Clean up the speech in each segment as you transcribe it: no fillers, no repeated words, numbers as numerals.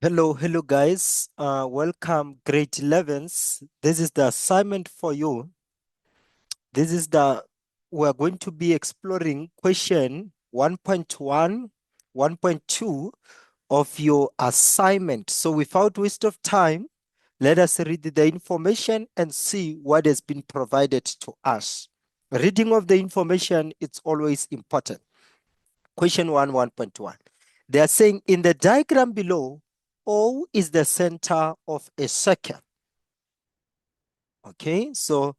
Hello guys. Welcome grade 11s. This is the assignment for you. We're going to be exploring question 1.1, 1.2 of your assignment. So without waste of time, let us read the information and see what has been provided to us. Reading of the information, it's always important. Question 1.1. They are saying in the diagram below, O is the center of a circle. Okay, so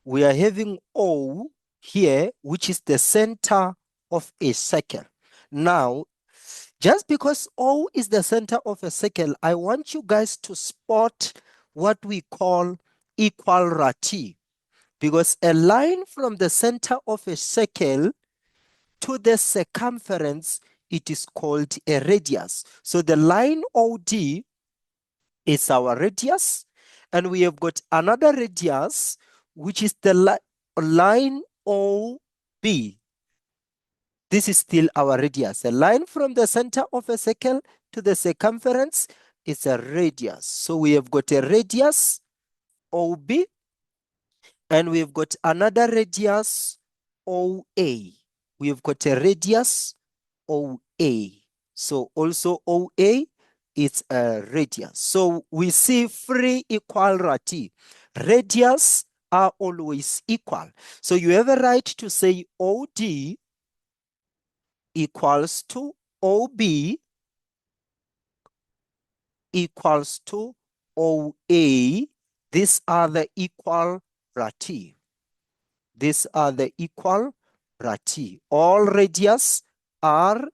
we are having O here, which is the center of a circle. Now, just because O is the center of a circle, I want you guys to spot what we call equality, because a line from the center of a circle to the circumference, it is called a radius. So the line OD is our radius, and we have got another radius, which is the line OB. This is still our radius. A line from the center of a circle to the circumference is a radius. So we have got a radius OB, and we've got another radius OA. We have got a radius OA. So also OA is a radius. So we see free equality. Radius are always equal. So you have a right to say OD equals to OB equals to OA. These are the equality. These are the equality. All radius are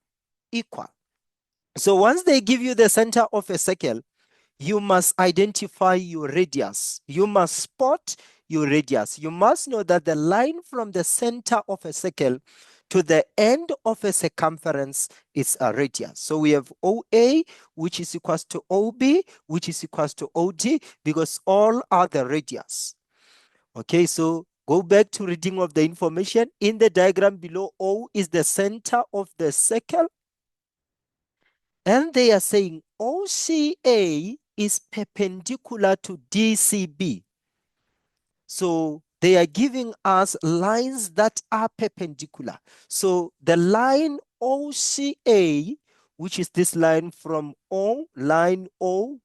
equal. So once they give you the center of a circle, you must identify your radius. You must spot your radius. You must know that the line from the center of a circle to the end of a circumference is a radius. So we have OA, which is equals to OB, which is equals to OD, because all are the radius. Okay, so go back to reading of the information. In the diagram below, O is the center of the circle. And they are saying OCA is perpendicular to DCB. So they are giving us lines that are perpendicular. So the line OCA, which is this line from O, line OCA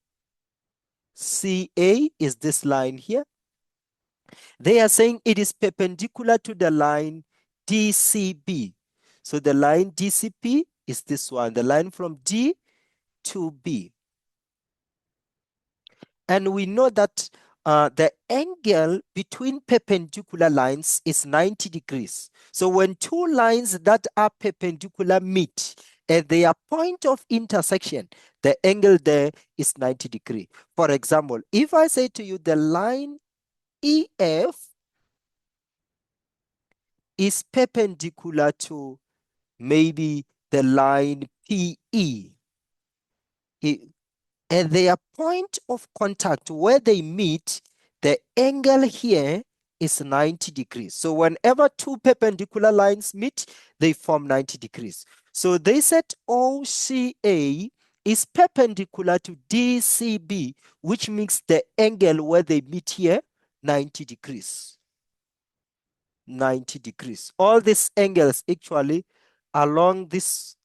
is this line here. They are saying it is perpendicular to the line DCB. So the line DCB is this one, the line from D to B. And we know that the angle between perpendicular lines is 90 degrees. So when two lines that are perpendicular meet at their point of intersection, the angle there is 90 degrees. For example, if I say to you the line EF is perpendicular to maybe the line PE, at their point of contact where they meet, the angle here is 90 degrees. So whenever two perpendicular lines meet, they form 90 degrees. So they said OCA is perpendicular to DCB, which makes the angle where they meet here 90 degrees. 90 degrees. All these angles actually along this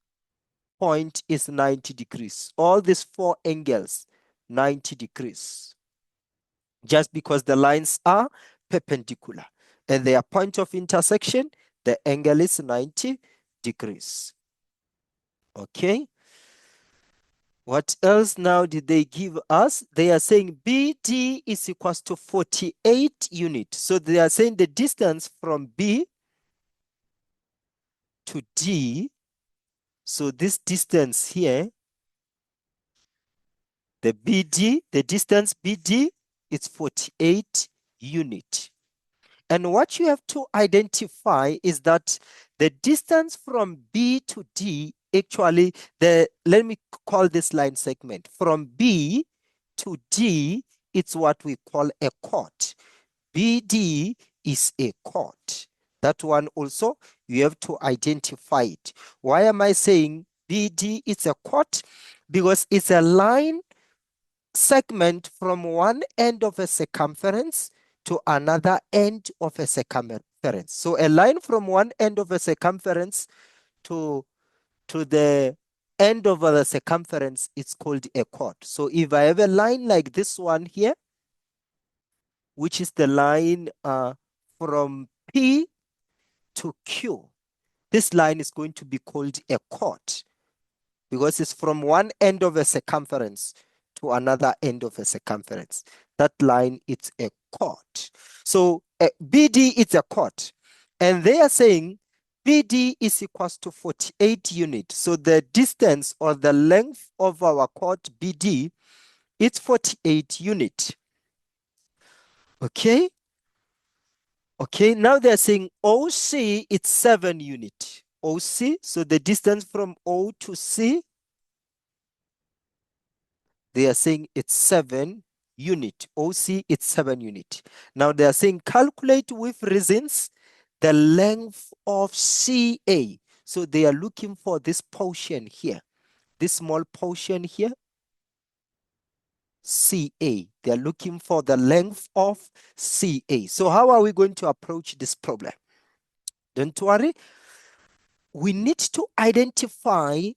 point is 90 degrees. All these four angles, 90 degrees. Just because the lines are perpendicular. And their point of intersection, the angle is 90 degrees. Okay. What else now did they give us? They are saying BD is equals to 48 units. So they are saying the distance from B to D. So this distance here, the BD, the distance BD is 48 units. And what you have to identify is that the distance from B to D, actually, let me call this line segment. From B to D, it's what we call a chord. BD is a chord. That one also, you have to identify it. Why am I saying BD is a chord? Because it's a line segment from one end of a circumference to another end of a circumference. So a line from one end of a circumference to the end of the circumference, it's called a chord. So if I have a line like this one here, which is the line from P to Q, this line is going to be called a chord because it's from one end of a circumference to another end of a circumference. That line, it's a chord. So BD is a chord. And they are saying BD is equals to 48 units. So the distance or the length of our chord BD, it's 48 units. Okay? Okay, now they're saying OC, it's 7 units. OC, so the distance from O to C, they are saying it's 7 unit. OC, it's 7 unit. Now they are saying calculate with reasons the length of CA. So they are looking for this portion here, this small portion here, CA. They are looking for the length of CA. So how are we going to approach this problem? Don't worry. We need to identify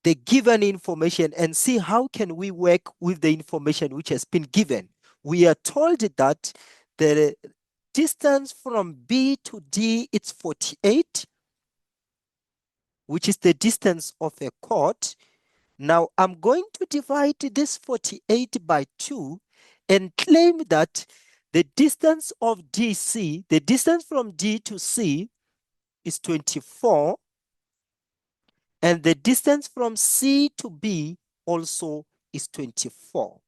the given information and see how can we work with the information which has been given. We are told that the distance from B to D, it's 48, which is the distance of a chord. Now I'm going to divide this 48 by 2 and claim that the distance of DC, the distance from D to C is 24, and the distance from C to B also is 24.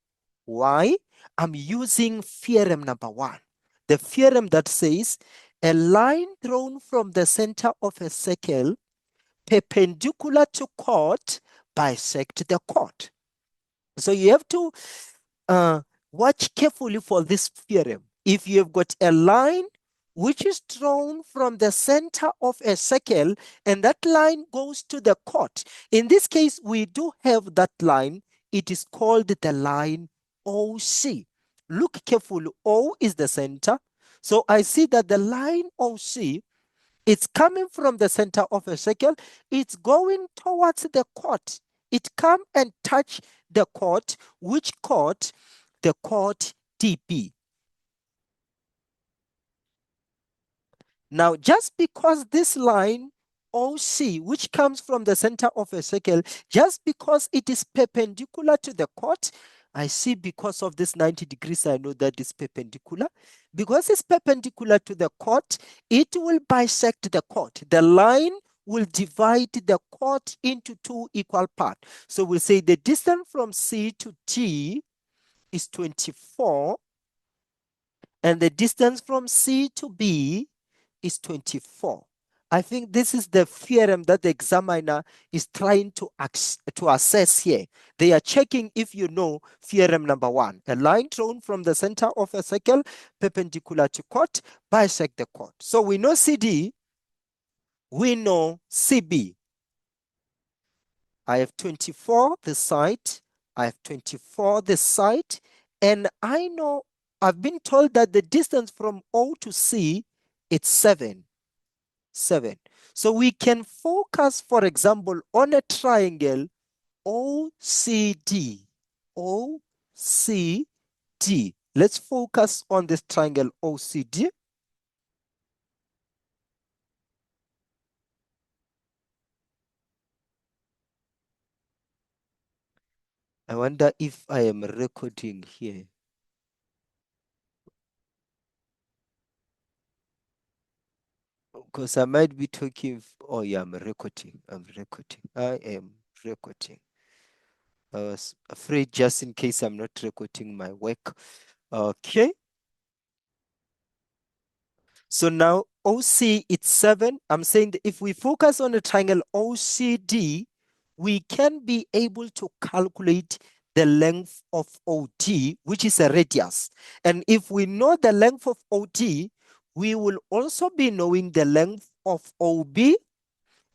Why? I'm using theorem number 1. The theorem that says a line drawn from the center of a circle perpendicular to chord bisect the chord. So you have to watch carefully for this theorem. If you have got a line which is drawn from the center of a circle and that line goes to the chord, in this case, we do have that line. It is called the line OC. Look carefully. O is the center. So I see that the line OC, it's coming from the center of a circle. It's going towards the chord. It come and touch the chord. Which chord? The chord TP. Now, just because this line OC, which comes from the center of a circle, just because it is perpendicular to the chord, I see because of this 90 degrees, I know that it's perpendicular. Because it's perpendicular to the chord, it will bisect the chord. The line will divide the chord into 2 equal parts. So we'll say the distance from C to T is 24, and the distance from C to B is 24. I think this is the theorem that the examiner is trying to assess here. They are checking if you know theorem number 1. A line drawn from the center of a circle perpendicular to chord bisect the chord. So we know CD, we know CB. I have 24 this side, I have 24 this side, and I know I've been told that the distance from O to C, it's 7. So we can focus, for example, on a triangle OCD. OCD. Let's focus on this triangle OCD. I wonder if I am recording here. Because I might be talking. Oh, yeah, I'm recording. I am recording. I was afraid just in case I'm not recording my work. Okay. So now OC, it's 7. I'm saying that if we focus on the triangle OCD, we can be able to calculate the length of OD, which is a radius. And if we know the length of OD, we will also be knowing the length of OB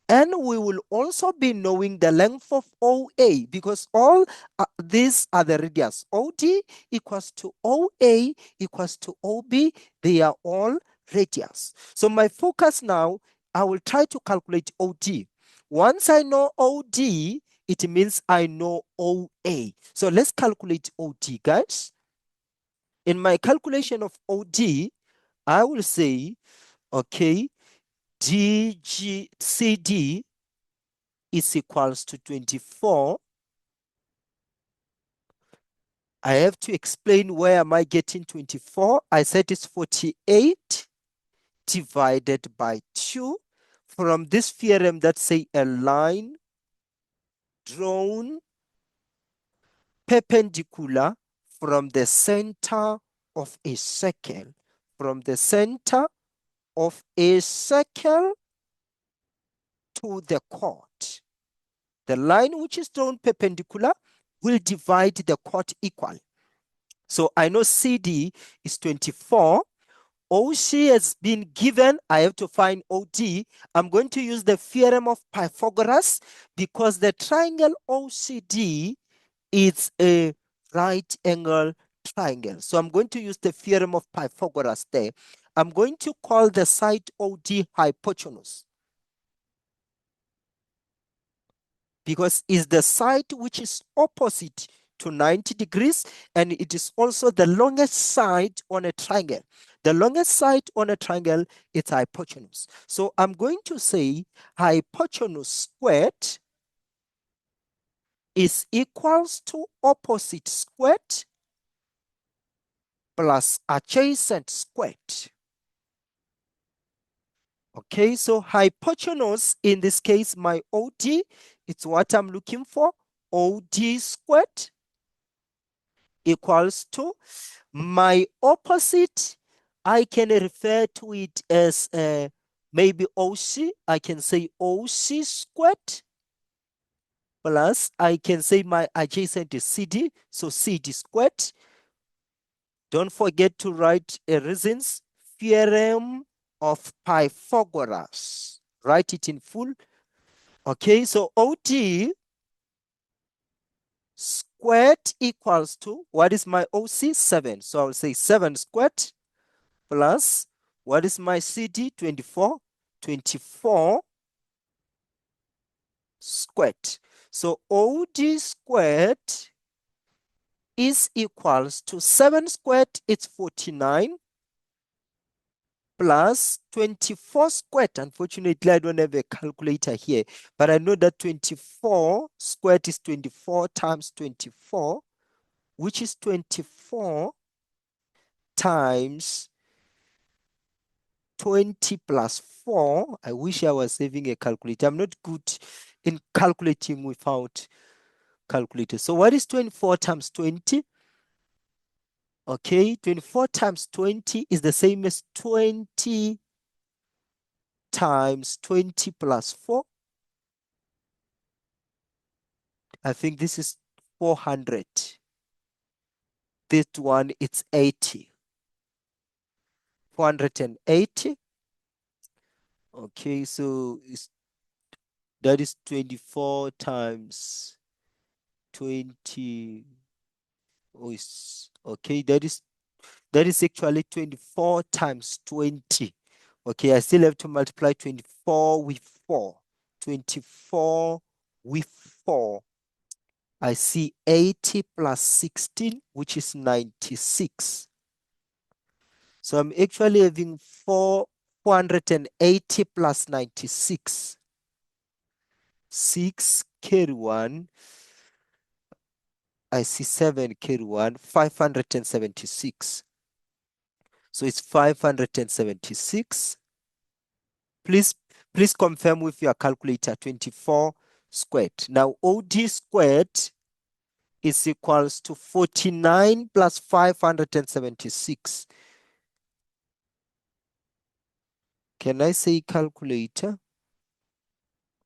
And we will also be knowing the length of OA because all these are the radius. OD equals to OA equals to OB. They are all radius. So my focus now, I will try to calculate OD. Once I know OD, it means I know OA. So let's calculate OD, guys. In my calculation of OD, I will say, okay, DGCD is equals to 24. I have to explain where am I getting 24. I said it's 48 divided by 2 from this theorem that say a line drawn perpendicular from the center of a circle. From the center of a circle to the chord. The line which is drawn perpendicular will divide the chord equally. So I know CD is 24. OC has been given. I have to find OD. I'm going to use the theorem of Pythagoras because the triangle OCD is a right angle triangle. So I'm going to use the theorem of Pythagoras there. I'm going to call the side OD hypotenuse, because it's the side which is opposite to 90 degrees, and it is also the longest side on a triangle. The longest side on a triangle is hypotenuse. So I'm going to say hypotenuse squared is equals to opposite squared plus adjacent squared. Okay, so hypotenuse, in this case, my OD, it's what I'm looking for, OD squared equals to my opposite. I can refer to it as maybe OC. I can say OC squared plus I can say my adjacent is CD, so CD squared. Don't forget to write a reasons. Theorem of Pythagoras. Write it in full. Okay, so OD squared equals to, what is my OC? 7. So I'll say 7 squared plus, what is my CD? 24. 24 squared. So OD squared is equals to 7 squared, it's 49, plus 24 squared. Unfortunately, I don't have a calculator here, but I know that 24 squared is 24 times 24, which is 24 times 20 plus 4. I wish I was having a calculator. I'm not good in calculating without calculator. So what is 24 times 20? Okay, 24 times 20 is the same as 20 times 20 plus 4. I think this is 400. This one, it's 80. 480. Okay, so that is 24 times 20. Oh, okay, that is actually 24 times 20. Okay, I still have to multiply 24 with 4. 24 with 4. I see 80 plus 16, which is 96. So I'm actually having 480 plus 96. 6 carry 1. I see 7 carry 1, 576. So it's 576. Please confirm with your calculator, 24 squared. Now OD squared is equals to 49 plus 576. Can I say calculator?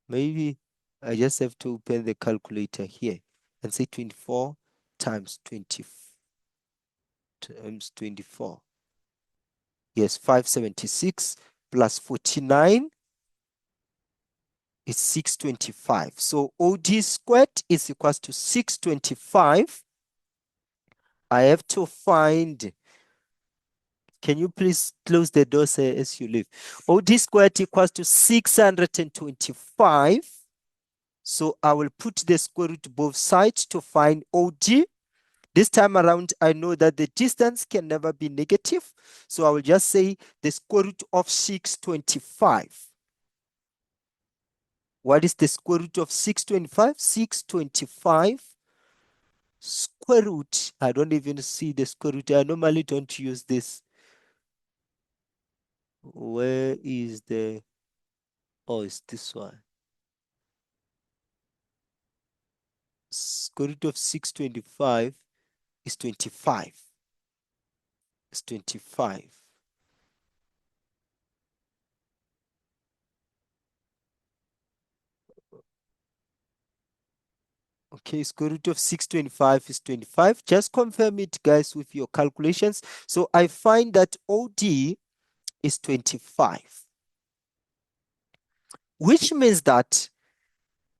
Maybe I just have to open the calculator here and say 24 times 20 times 24. Yes, 576 plus 49 is 625. So OD squared is equals to 625. I have to find, can you please close the door, sir, as you leave? OD squared equals to 625. So I will put the square root both sides to find OD. This time around, I know that the distance can never be negative. So I will just say the square root of 625. What is the square root of 625? 625 square root. I don't even see the square root. I normally don't use this. Where is the, oh, it's this one. Square root of 625 is 25. It's 25. Okay, square root of 625 is 25. Just confirm it, guys, with your calculations. So I find that OD is 25, which means that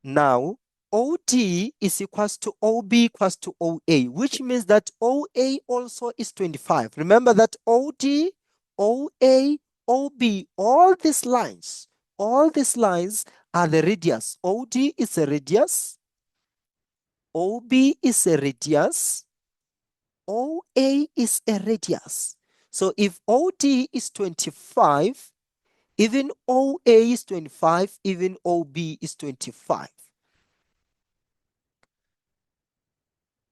now OD is equals to OB equals to OA, which means that OA also is 25. Remember that OD, OA, OB, all these lines are the radius. OD is a radius, OB is a radius, OA is a radius. So if OD is 25, even OA is 25, even OB is 25.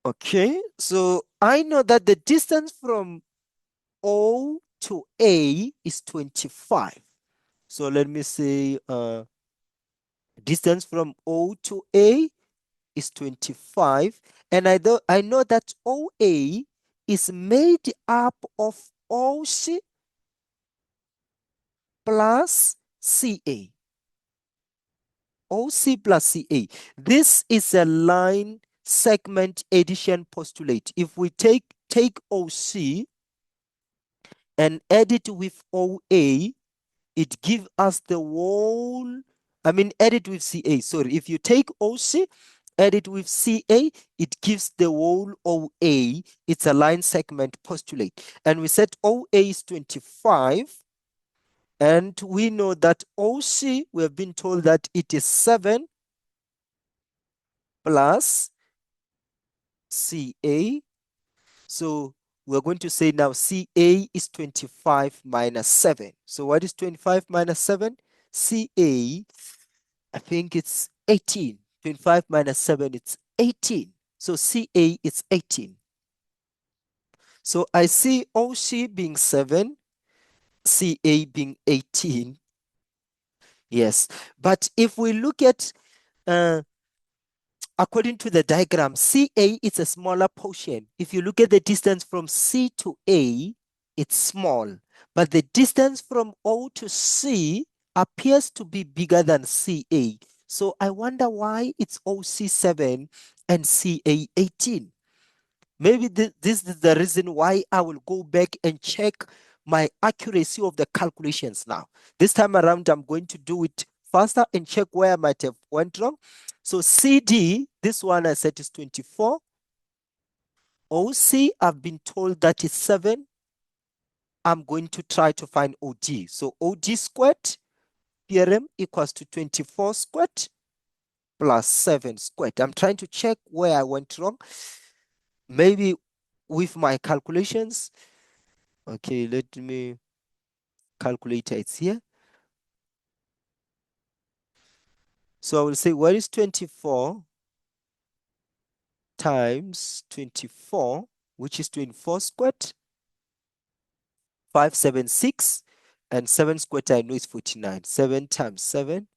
Okay, so I know that the distance from O to A is 25. So let me say distance from O to A is 25. And I know that OA is made up of OC plus CA. OC plus CA. This is a line segment addition postulate. If we take OC and add it with OA, it gives us the whole, add it with CA, sorry. If you take OC, add it with CA, it gives the whole OA. It's a line segment postulate. And we said OA is 25. And we know that OC, we have been told that it is 7 plus CA. So we're going to say now CA is 25 minus 7. So what is 25 minus 7? CA, I think it's 18. 25 minus 7, it's 18. So CA is 18. So I see OC being 7, CA being 18. Yes. But if we look at according to the diagram, CA is a smaller portion. If you look at the distance from C to A, it's small. But the distance from O to C appears to be bigger than CA. So I wonder why it's OC7 and CA 18. Maybe this is the reason why I will go back and check my accuracy of the calculations now. This time around, I'm going to do it faster and check where I might have went wrong. So CD, this one I said is 24. OC, I've been told that is 7. I'm going to try to find OD. So OD squared, theorem equals to 24 squared plus 7 squared. I'm trying to check where I went wrong. Maybe with my calculations. Okay, let me calculate it here. So I will say, what is 24 times 24, which is 24 squared? 576, and 7 squared I know is 49. 7 times 7,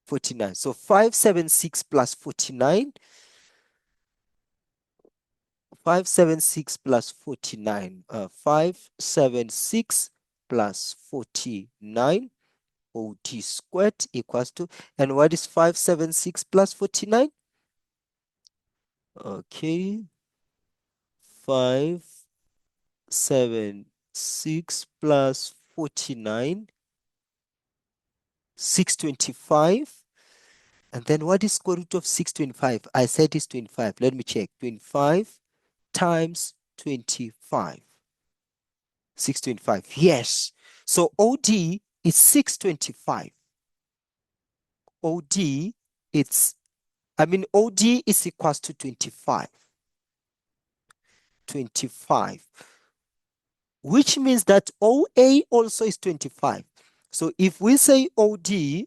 49. So 576 plus 49. 576 plus 49. 576 plus 49. OD squared equals to, and what is 576 plus 49? Okay, 576 plus 49. 625. And then what is square root of 625? I said it's 25. Let me check. 25 times 25. 625. Yes. So OD is 625. OD, OD is equals to 25. 25. Which means that OA also is 25. So if we say OD,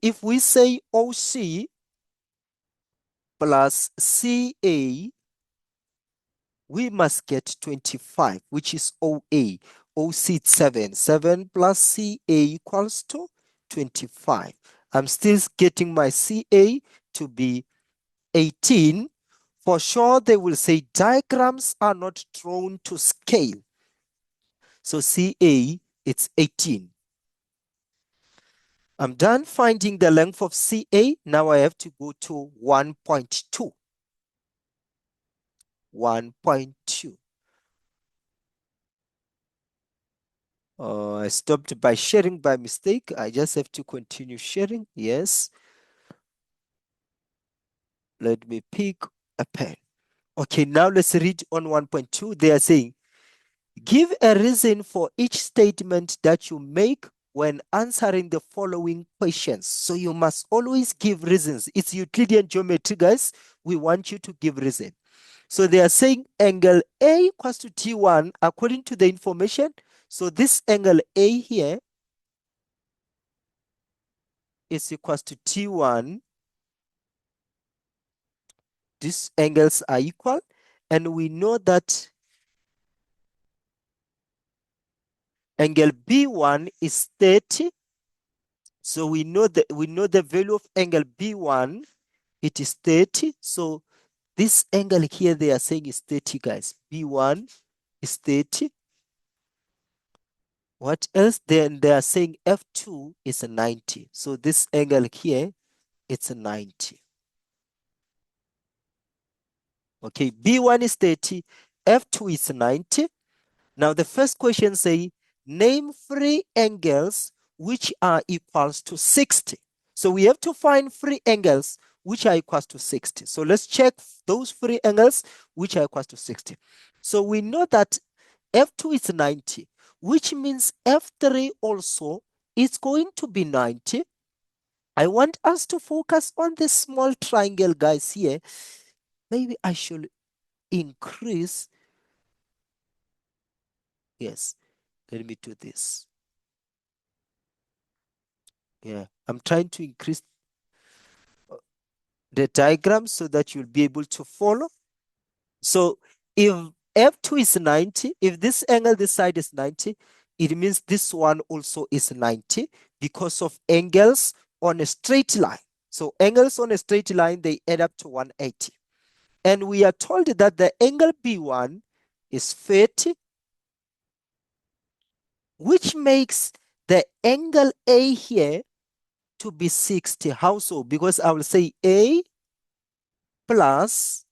if we say OC plus CA, we must get 25, which is OA. OC is 7. 7 plus CA equals to 25. I'm still getting my CA to be 18. For sure, they will say diagrams are not drawn to scale. So CA, it's 18. I'm done finding the length of CA. Now I have to go to 1.2. 1.2. I stopped by sharing by mistake. I just have to continue sharing. Yes. Let me pick a pen. Okay, now let's read on 1.2. They are saying, give a reason for each statement that you make when answering the following questions. So you must always give reasons. It's Euclidean geometry, guys. We want you to give reason. So they are saying angle A equals to T1 according to the information. So this angle A here is equals to T1. These angles are equal. And we know that angle B1 is 30. So we know the value of angle B1, it is 30. So this angle here they are saying is 30, guys. B1 is 30. What else? Then they are saying F2 is a 90. So this angle here, it's a 90. Okay, B1 is 30, F2 is 90. Now the first question say, name 3 angles which are equals to 60. So we have to find 3 angles which are equals to 60. So let's check those 3 angles which are equals to 60. So we know that F2 is 90, which means F3 also is going to be 90. I want us to focus on this small triangle, guys, here. Maybe I should increase. Yes, let me do this. Yeah, I'm trying to increase the diagram so that you'll be able to follow. So if F2 is 90, if this angle this side is 90, it means this one also is 90 because of angles on a straight line. So angles on a straight line, they add up to 180. And we are told that the angle B1 is 30, which makes the angle A here to be 60. How so? Because I will say A plus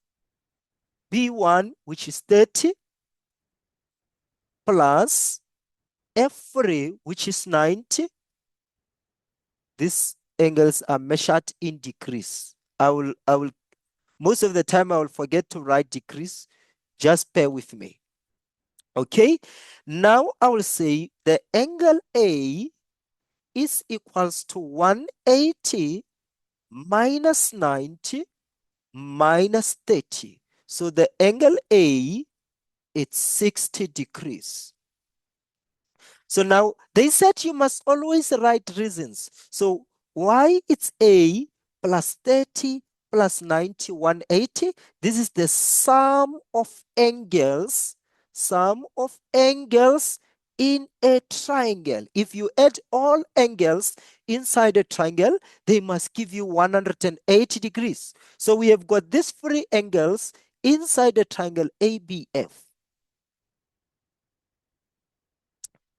B1, which is 30, plus F3, which is 90. These angles are measured in degrees. Most of the time I will forget to write degrees. Just bear with me. Okay, now I will say the angle A is equals to 180 minus 90 minus 30. So the angle A, it's 60 degrees. So now they said you must always write reasons. So why it's A plus 30 plus 90, 180? This is the sum of angles in a triangle. If you add all angles inside a triangle, they must give you 180 degrees. So we have got these 3 angles inside a triangle ABF.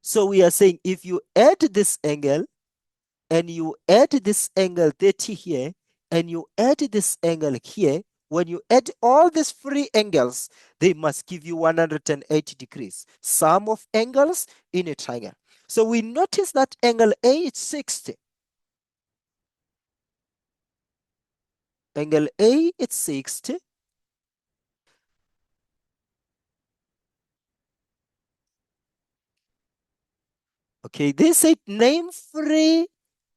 So we are saying if you add this angle and you add this angle 30 here and you add this angle here, when you add all these 3 angles, they must give you 180 degrees. Sum of angles in a triangle. So we notice that angle A is 60. Angle A is 60. Okay, they said name three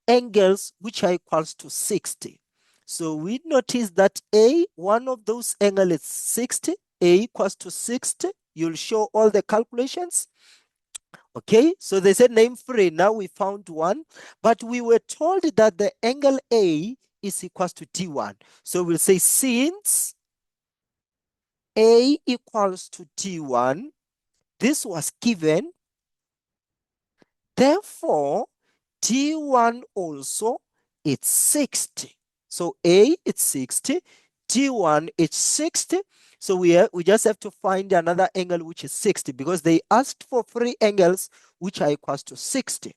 angles which are equals to 60. So we notice that A, one of those angles is 60. A equals to 60. You'll show all the calculations. Okay, so they said name three. Now we found one, but we were told that the angle A is equals to T1. So we'll say since A equals to T1, this was given, therefore T1 also it's 60. So A it's 60, T1 it's 60. So we just have to find another angle which is 60 because they asked for three angles which are equals to 60.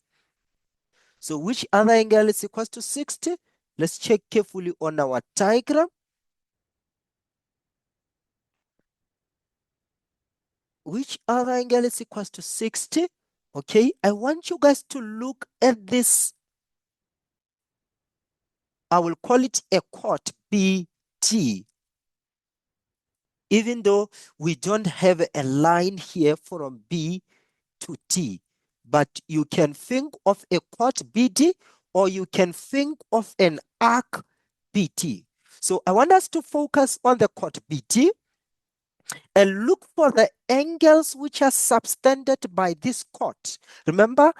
So which other angle is equals to 60? Let's check carefully on our diagram. Which other angle is equals to 60? Okay, I want you guys to look at this. I will call it a chord BT. Even though we don't have a line here from B to T, but you can think of a chord BT or you can think of an arc BT. So I want us to focus on the chord BT and look for the angles which are subtended by this chord. Remember,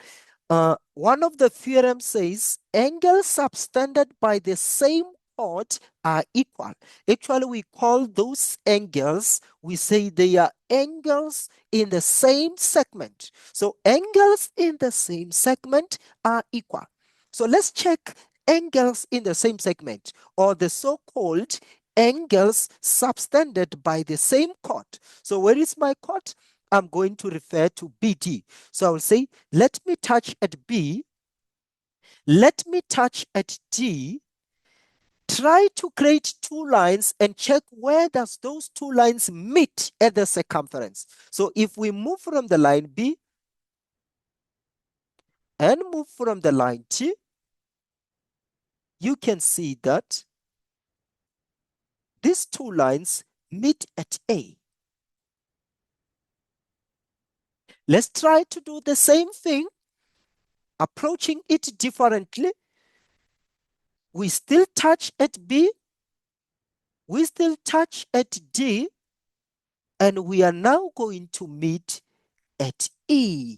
one of the theorems says angles subtended by the same chord are equal. Actually, we call those angles, we say they are angles in the same segment. So angles in the same segment are equal. So let's check angles in the same segment, or the so-called angles subtended by the same chord. So where is my chord? I'm going to refer to BT. So I will say, let me touch at B, let me touch at D, try to create two lines and check where does those two lines meet at the circumference. So if we move from the line B and move from the line T, you can see that these two lines meet at A. Let's try to do the same thing, approaching it differently. We still touch at B, we still touch at D, and we are now going to meet at E.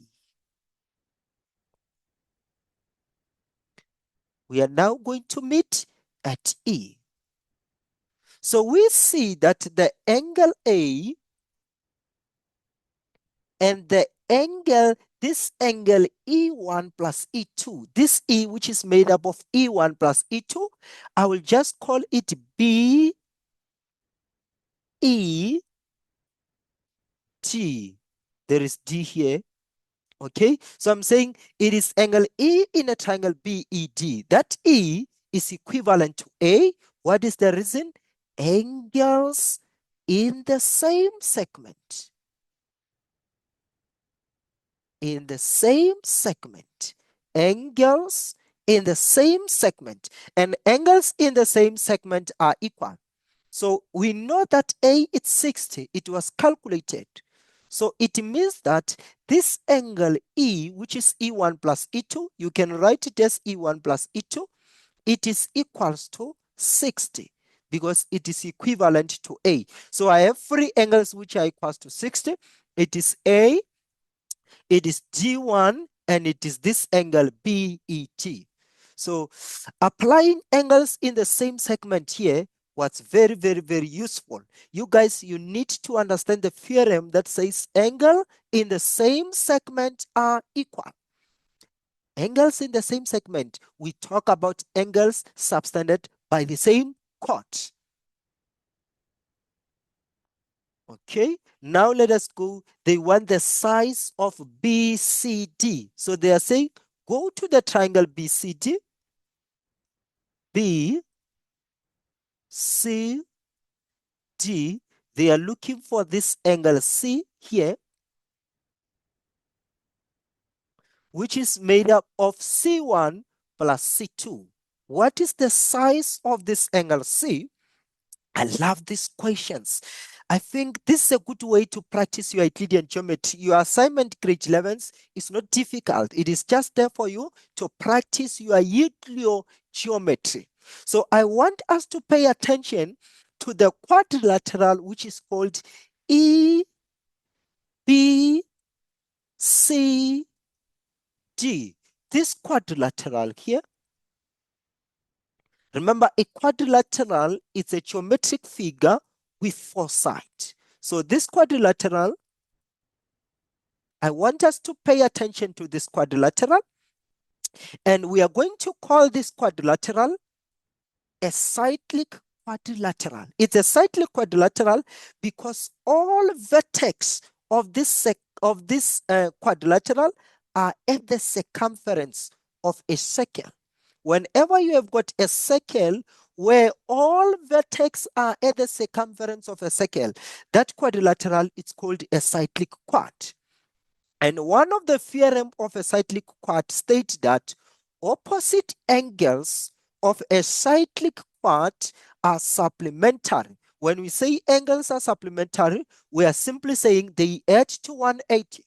We are now going to meet at E. So we see that the angle A and the angle, this angle E1 plus E2, this E which is made up of E1 plus E2, I will just call it B, E, T. There is D here. Okay, so I'm saying it is angle E in a triangle BED. That E is equivalent to A. What is the reason? Angles in the same segment. In the same segment. Angles in the same segment. And angles in the same segment are equal. So we know that A is 60. It was calculated. So it means that this angle E, which is E1 plus E2, you can write it as E1 plus E2, it is equals to 60 because it is equivalent to A. So I have three angles which are equals to 60. It is A, it is G1, and it is this angle BET. So applying angles in the same segment here was very, very, very useful. You guys, you need to understand the theorem that says angle in the same segment are equal. Angles in the same segment, we talk about angles subtended by the same chord. Okay, now let us go. They want the size of BCD. So they are saying, go to the triangle BCD, B, C, D. They are looking for this angle C here. which is made up of C1 plus C2. What is the size of this angle C? I love these questions. I think this is a good way to practice your Euclidean geometry. Your assignment grade 11s is not difficult. It is just there for you to practice your Euclidean geometry. So I want us to pay attention to the quadrilateral, which is called E, B, C, D. This quadrilateral here. Remember, a quadrilateral is a geometric figure with 4 sides. So this quadrilateral, I want us to pay attention to this quadrilateral, and we are going to call this quadrilateral a cyclic quadrilateral. It's a cyclic quadrilateral because all vertex of this quadrilateral are at the circumference of a circle. Whenever you have got a circle where all vertex are at the circumference of a circle, that quadrilateral is called a cyclic quad. And one of the theorem of a cyclic quad states that opposite angles of a cyclic quad are supplementary. When we say angles are supplementary, we are simply saying they add to 180.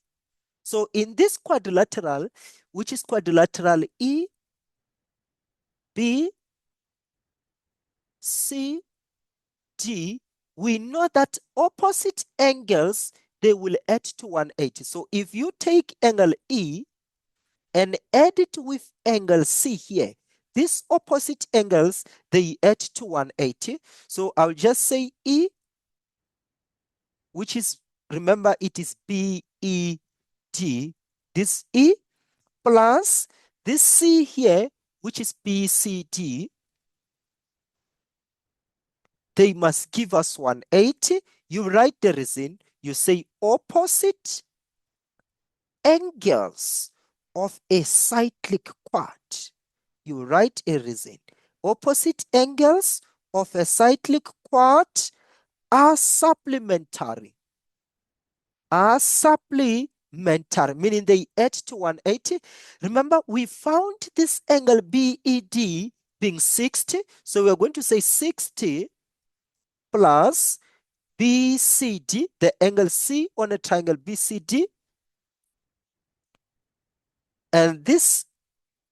So in this quadrilateral, which is quadrilateral E, B, C, D, we know that opposite angles, they will add to 180. So if you take angle E and add it with angle C here, these opposite angles, they add to 180. So I'll just say E, which is, remember, it is BED. This E plus this C here, which is BCD, they must give us 180. You write the reason. You say opposite angles of a cyclic quad. You write a reason. Opposite angles of a cyclic quad are supplementary. Are supplementary, meaning they add to 180. Remember, we found this angle BED being 60. So we're going to say 60 plus BCD, the angle C on a triangle BCD. And this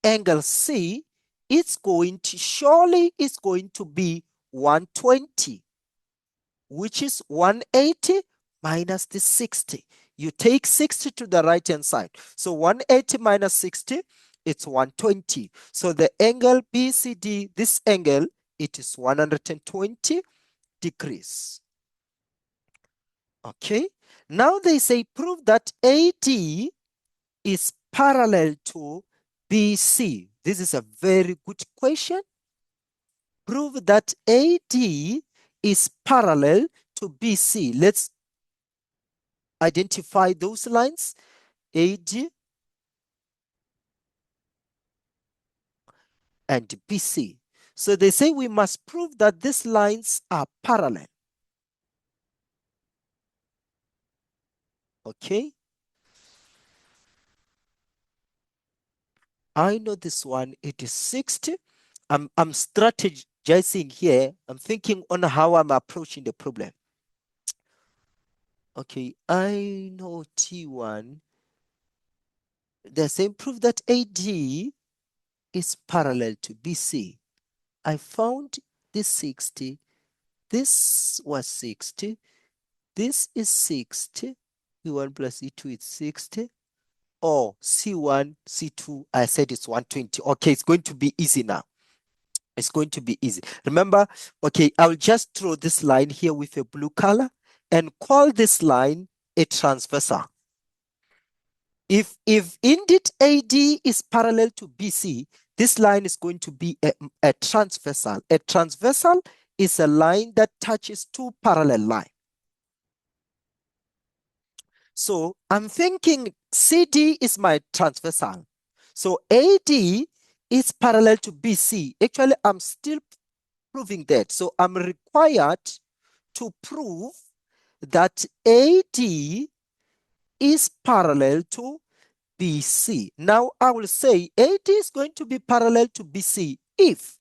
angle C is going to, surely is going to be 120, which is 180 minus the 60. You take 60 to the right hand side. So 180 minus 60, it's 120. So the angle BCD, this angle, it is 120 degrees. Okay. Now they say prove that AD is parallel to BC. This is a very good question. Prove that AD is parallel to BC. Let's identify those lines. AD and BC. So they say we must prove that these lines are parallel. Okay. I know this one, it is 60. I'm strategizing here. I'm thinking on how I'm approaching the problem. Okay, I know T1. The same proof that AD is parallel to BC. I found this 60. This was 60. This is 60. E1 plus E2 is 60. Or C1, C2, I said it's 120. Okay, it's going to be easy now. It's going to be easy. Remember, okay, I'll just draw this line here with a blue color and call this line a transversal. If indeed AD is parallel to BC, this line is going to be a transversal. A transversal is a line that touches two parallel lines. So I'm thinking CD is my transversal. So AD is parallel to BC. Actually, I'm still proving that. So I'm required to prove that AD is parallel to BC. Now I will say AD is going to be parallel to BC if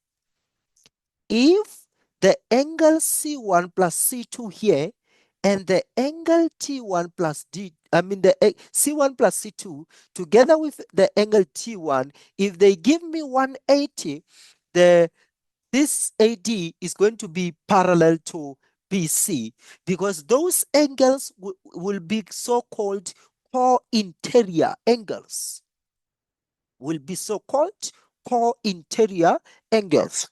the angle C1 plus C2 here and the angle T1 plus the C1 plus C2 together with the angle T1, if they give me 180, this AD is going to be parallel to BC because those angles will be so-called co-interior angles. Will be so-called co-interior angles.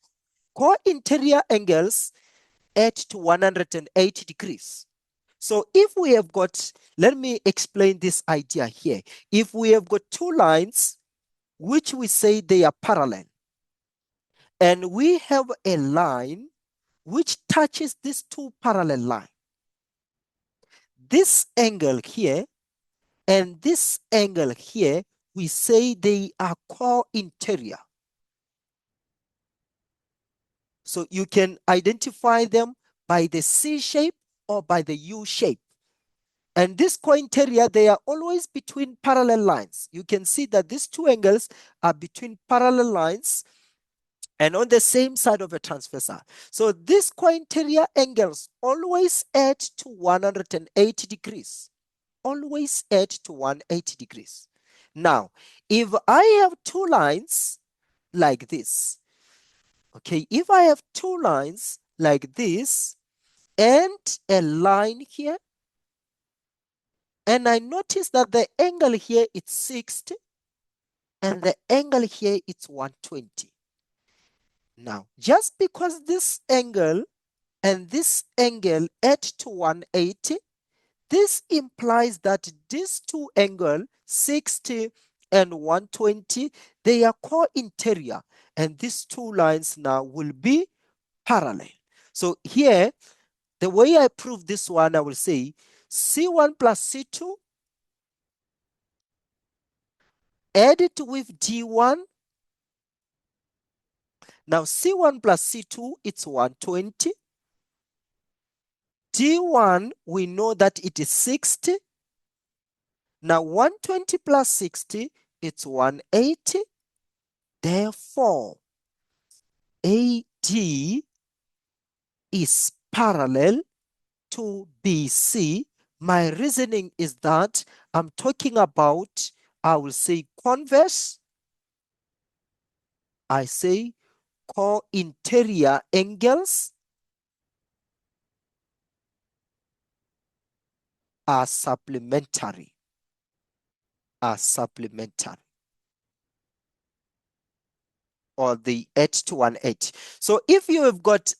Co-interior angles add to 180 degrees. So if we have got, let me explain this idea here. If we have got two lines, which we say they are parallel, and we have a line which touches these two parallel lines, this angle here and this angle here, we say they are co-interior. So you can identify them by the C shape or by the U shape. And this co-interior, they are always between parallel lines. You can see that these two angles are between parallel lines and on the same side of a transversal. So these co-interior angles always add to 180 degrees. Always add to 180 degrees. Now, if I have two lines like this, okay, if I have two lines like this and a line here, and I notice that the angle here is 60 and the angle here is 120. Now, just because this angle and this angle add to 180, this implies that these two angles, 60 and 120, they are co-interior, and these two lines now will be parallel. So here, the way I prove this one, I will say C1 plus C2, add it with D1. Now C1 plus C2, it's 120. D1, we know that it is 60. Now 120 plus 60, it's 180. Therefore, AD is parallel to BC. My reasoning is that I'm talking about, I will say converse. I say co-interior angles are supplementary. Or the add to 180. So if you have got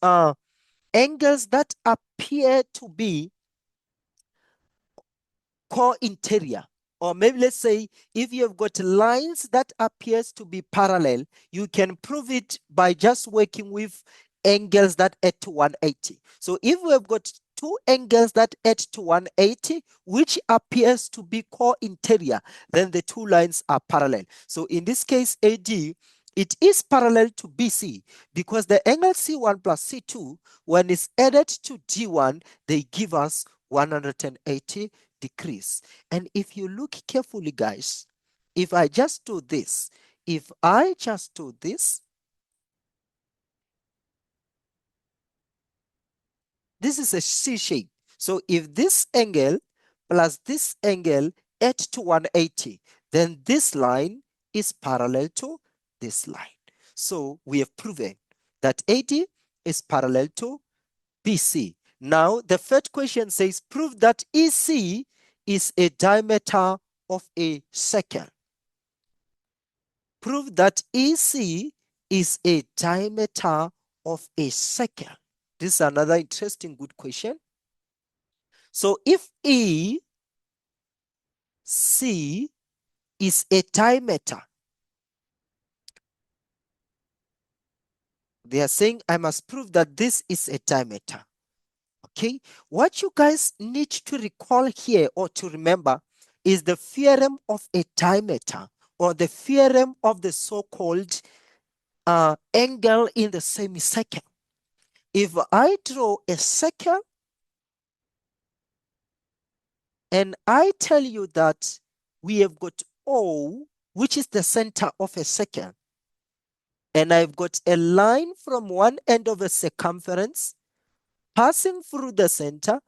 angles that appear to be co-interior, or maybe let's say if you have got lines that appears to be parallel, you can prove it by just working with angles that add to 180. So if we have got two angles that add to 180, which appears to be co-interior, then the two lines are parallel. So in this case, AD, it is parallel to BC because the angle C1 plus C2, when it's added to D1, they give us 180 degrees. And if you look carefully, guys, if I just do this, this is a C shape. So if this angle plus this angle add to 180, then this line is parallel to this line. So we have proven that AD is parallel to BC. Now, the third question says, prove that EC is a diameter of a circle. Prove that EC is a diameter of a circle. This is another interesting, good question. So if EC is a diameter, they are saying I must prove that this is a diameter. Okay, what you guys need to recall here or to remember is the theorem of a diameter, or the theorem of the so-called angle in the semicircle. If I draw a circle and I tell you that we have got O, which is the center of a circle, and I've got a line from one end of a circumference passing through the center,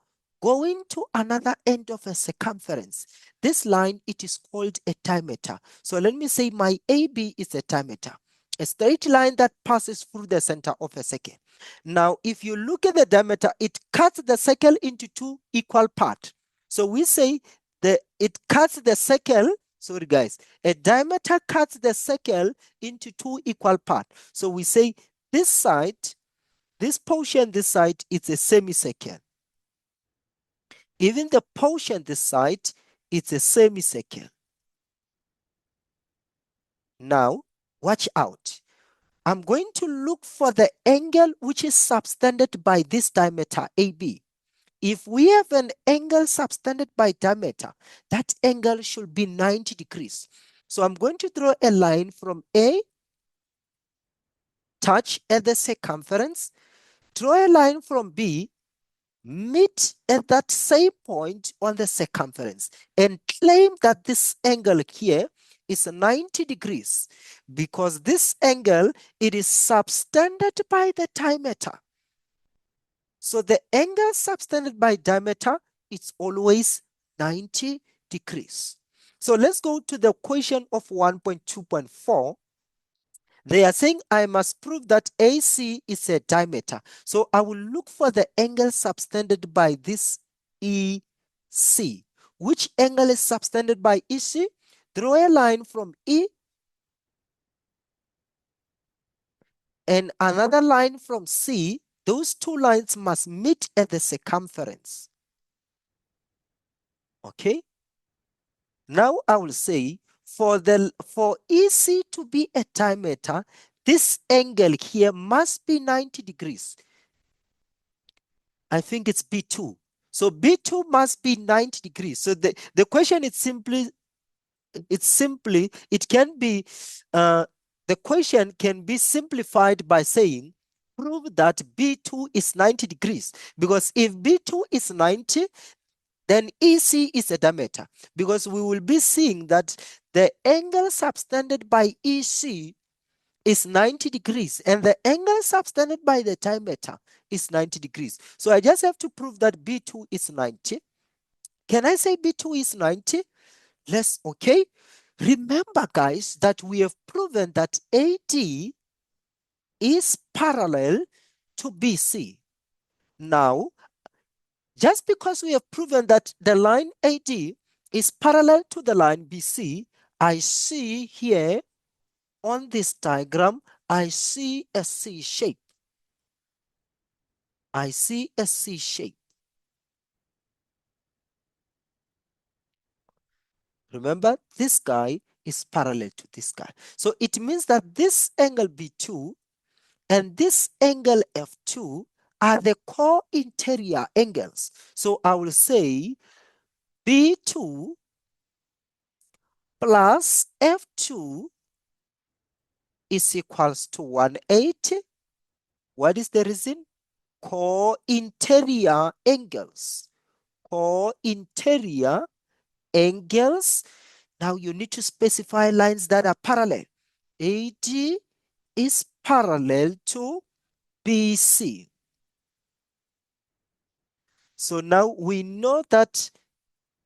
going to another end of a circumference. This line, it is called a diameter. So let me say my AB is a diameter, a straight line that passes through the center of a circle. Now, if you look at the diameter, it cuts the circle into two equal parts. So we say that it cuts the circle, sorry guys, a diameter cuts the circle into two equal parts. So we say this side, this portion this side, it's a semicircle. Even the portion this side, it's a semicircle. Now, watch out. I'm going to look for the angle which is subtended by this diameter AB. If we have an angle subtended by diameter, that angle should be 90 degrees. So I'm going to draw a line from A, touch at the circumference, draw a line from B, meet at that same point on the circumference, and claim that this angle here is 90 degrees because this angle, it is subtended by the diameter. So the angle subtended by diameter, it's always 90 degrees. So let's go to the question of 1.2.4. They are saying I must prove that AC is a diameter. So I will look for the angle subtended by this EC. Which angle is subtended by EC? Draw a line from E and another line from C. Those two lines must meet at the circumference. Okay? Now I will say for EC to be a diameter, this angle here must be 90 degrees. I think it's B2. So B2 must be 90 degrees. So the question is simply, it can be, the question can be simplified by saying, prove that B2 is 90 degrees. Because if B2 is 90, then EC is a diameter. Because we will be seeing that the angle subtended by EC is 90 degrees and the angle subtended by the diameter is 90 degrees. So I just have to prove that B2 is 90. Can I say B2 is 90? Let's, okay. Remember guys that we have proven that AD is parallel to BC. Now, just because we have proven that the line AD is parallel to the line BC, I see here on this diagram, I see a C shape. I see a C shape. Remember, this guy is parallel to this guy. So it means that this angle B2 and this angle F2 are the co-interior angles. So I will say B2 plus F2 is equals to 180. What is the reason? Co-interior angles. Co-interior angles. Now you need to specify lines that are parallel. AD is parallel to BC. So now we know that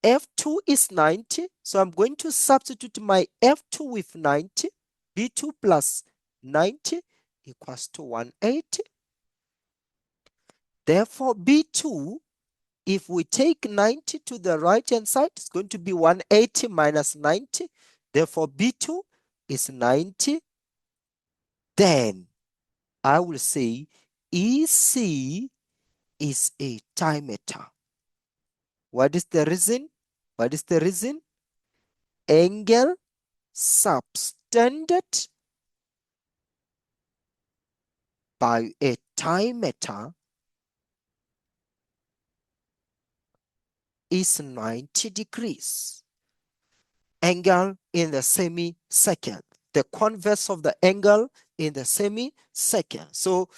F2 is 90. So I'm going to substitute my F2 with 90. B2 plus 90 equals to 180. Therefore, B2, if we take 90 to the right-hand side, it's going to be 180 minus 90. Therefore, B2 is 90. Then I will say EC is a diameter. What is the reason? What is the reason? Angle subtended by a diameter is 90 degrees. Angle in the semicircle. The converse of the angle in the semicircle. So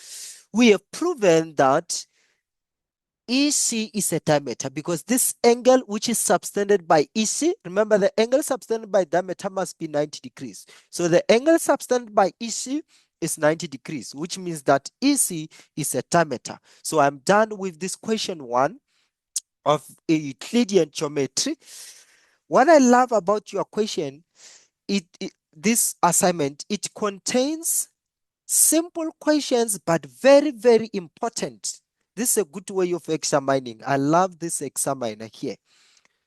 we have proven that EC is a diameter because this angle which is subtended by EC, remember the angle subtended by diameter must be 90 degrees. So the angle subtended by EC is 90 degrees, which means that EC is a diameter. So I'm done with this question 1 of Euclidean geometry. What I love about your question, this assignment, it contains simple questions, but very, very important. This is a good way of examining. I love this examiner here.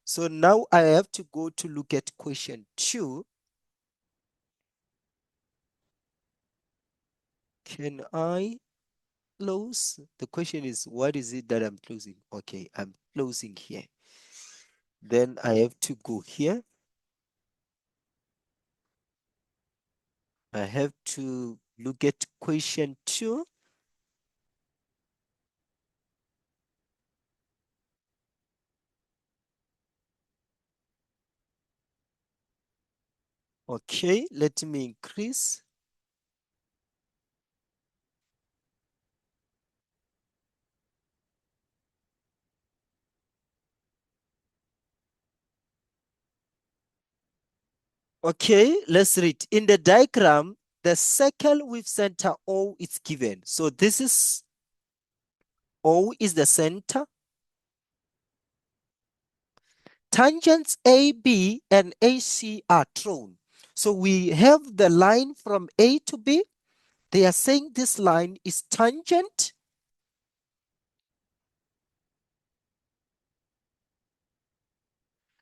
So now I have to go to look at question 2. Can I close? The question is, what is it that I'm closing? Okay, I'm closing here. Then I have to go here. I have to look at question 2. Okay, let me increase. Okay, let's read. In the diagram, the circle with center O is given. So this is O is the center. Tangents AB and AC are drawn. So we have the line from A to B. They are saying this line is tangent.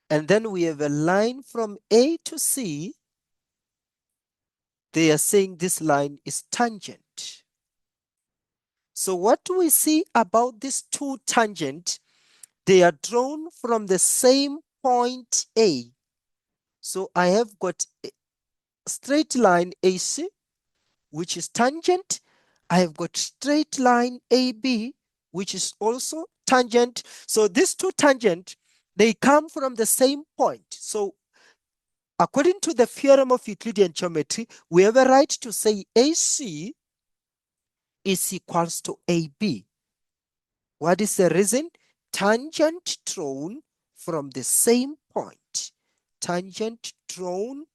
And then we have a line from A to C. They are saying this line is tangent. So what do we see about these two tangents? They are drawn from the same point A. So I have got a straight line AC, which is tangent. I have got straight line AB, which is also tangent. So these two tangents, they come from the same point. So according to the theorem of Euclidean geometry, we have a right to say AC is equals to AB. What is the reason? Tangent drawn from the same point. Tangent drawn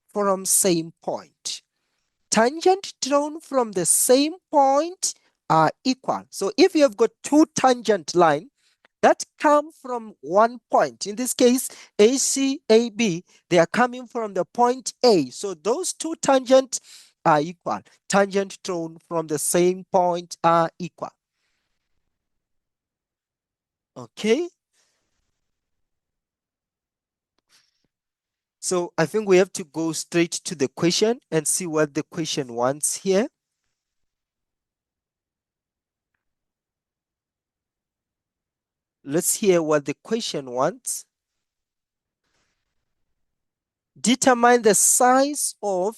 from same point. Tangent drawn from the same point are equal. So if you have got two tangent line that come from one point, in this case, AC, AB, they are coming from the point A. So those two tangents are equal. Tangent drawn from the same point are equal. Okay. So I think we have to go straight to the question and see what the question wants here. Let's hear what the question wants. Determine the size of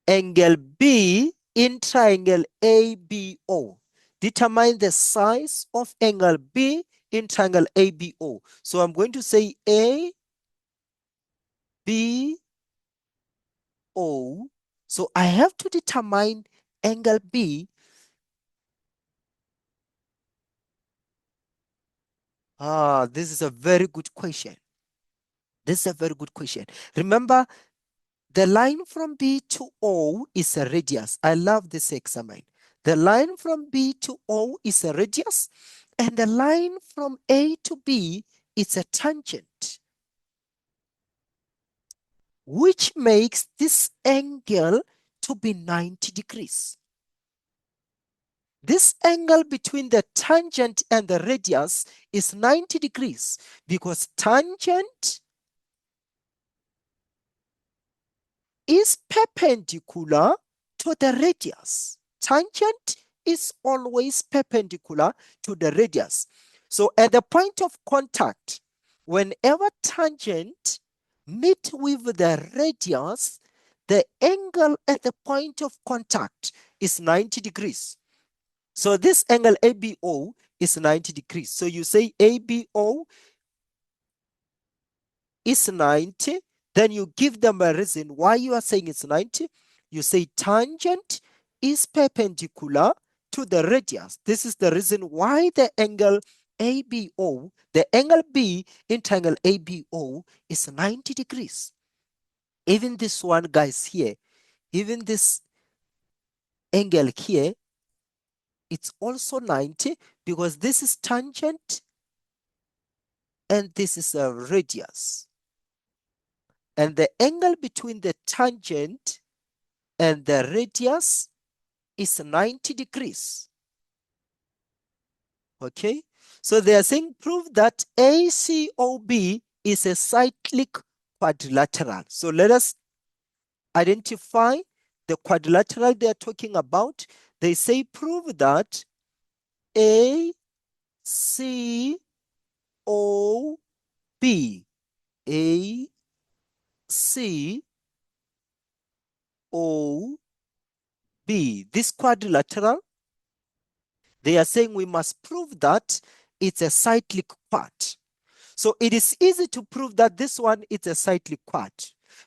angle B in triangle ABO. Determine the size of angle B in triangle ABO. So I'm going to say A, B, O. So I have to determine angle B. This is a very good question. This is a very good question. Remember, the line from B to O is a radius. I love this examine. The line from B to O is a radius, and the line from A to B is a tangent, which makes this angle to be 90 degrees. This angle between the tangent and the radius is 90 degrees because tangent is perpendicular to the radius. Tangent is always perpendicular to the radius. So at the point of contact, whenever tangent meet with the radius, the angle at the point of contact is 90 degrees. So this angle ABO is 90 degrees. So you say ABO is 90, then you give them a reason why you are saying it's 90. You say tangent is perpendicular to the radius. This is the reason why the angle ABO, the angle B in triangle ABO is 90 degrees. Even this one, guys, here, even this angle here, it's also 90 because this is tangent and this is a radius. And the angle between the tangent and the radius is 90 degrees. Okay, so they are saying prove that ACOB is a cyclic quadrilateral. So let us identify the quadrilateral they are talking about. They say prove that ACOB, ACOB, this quadrilateral, they are saying we must prove that it's a cyclic quad. So it is easy to prove that this one is a cyclic quad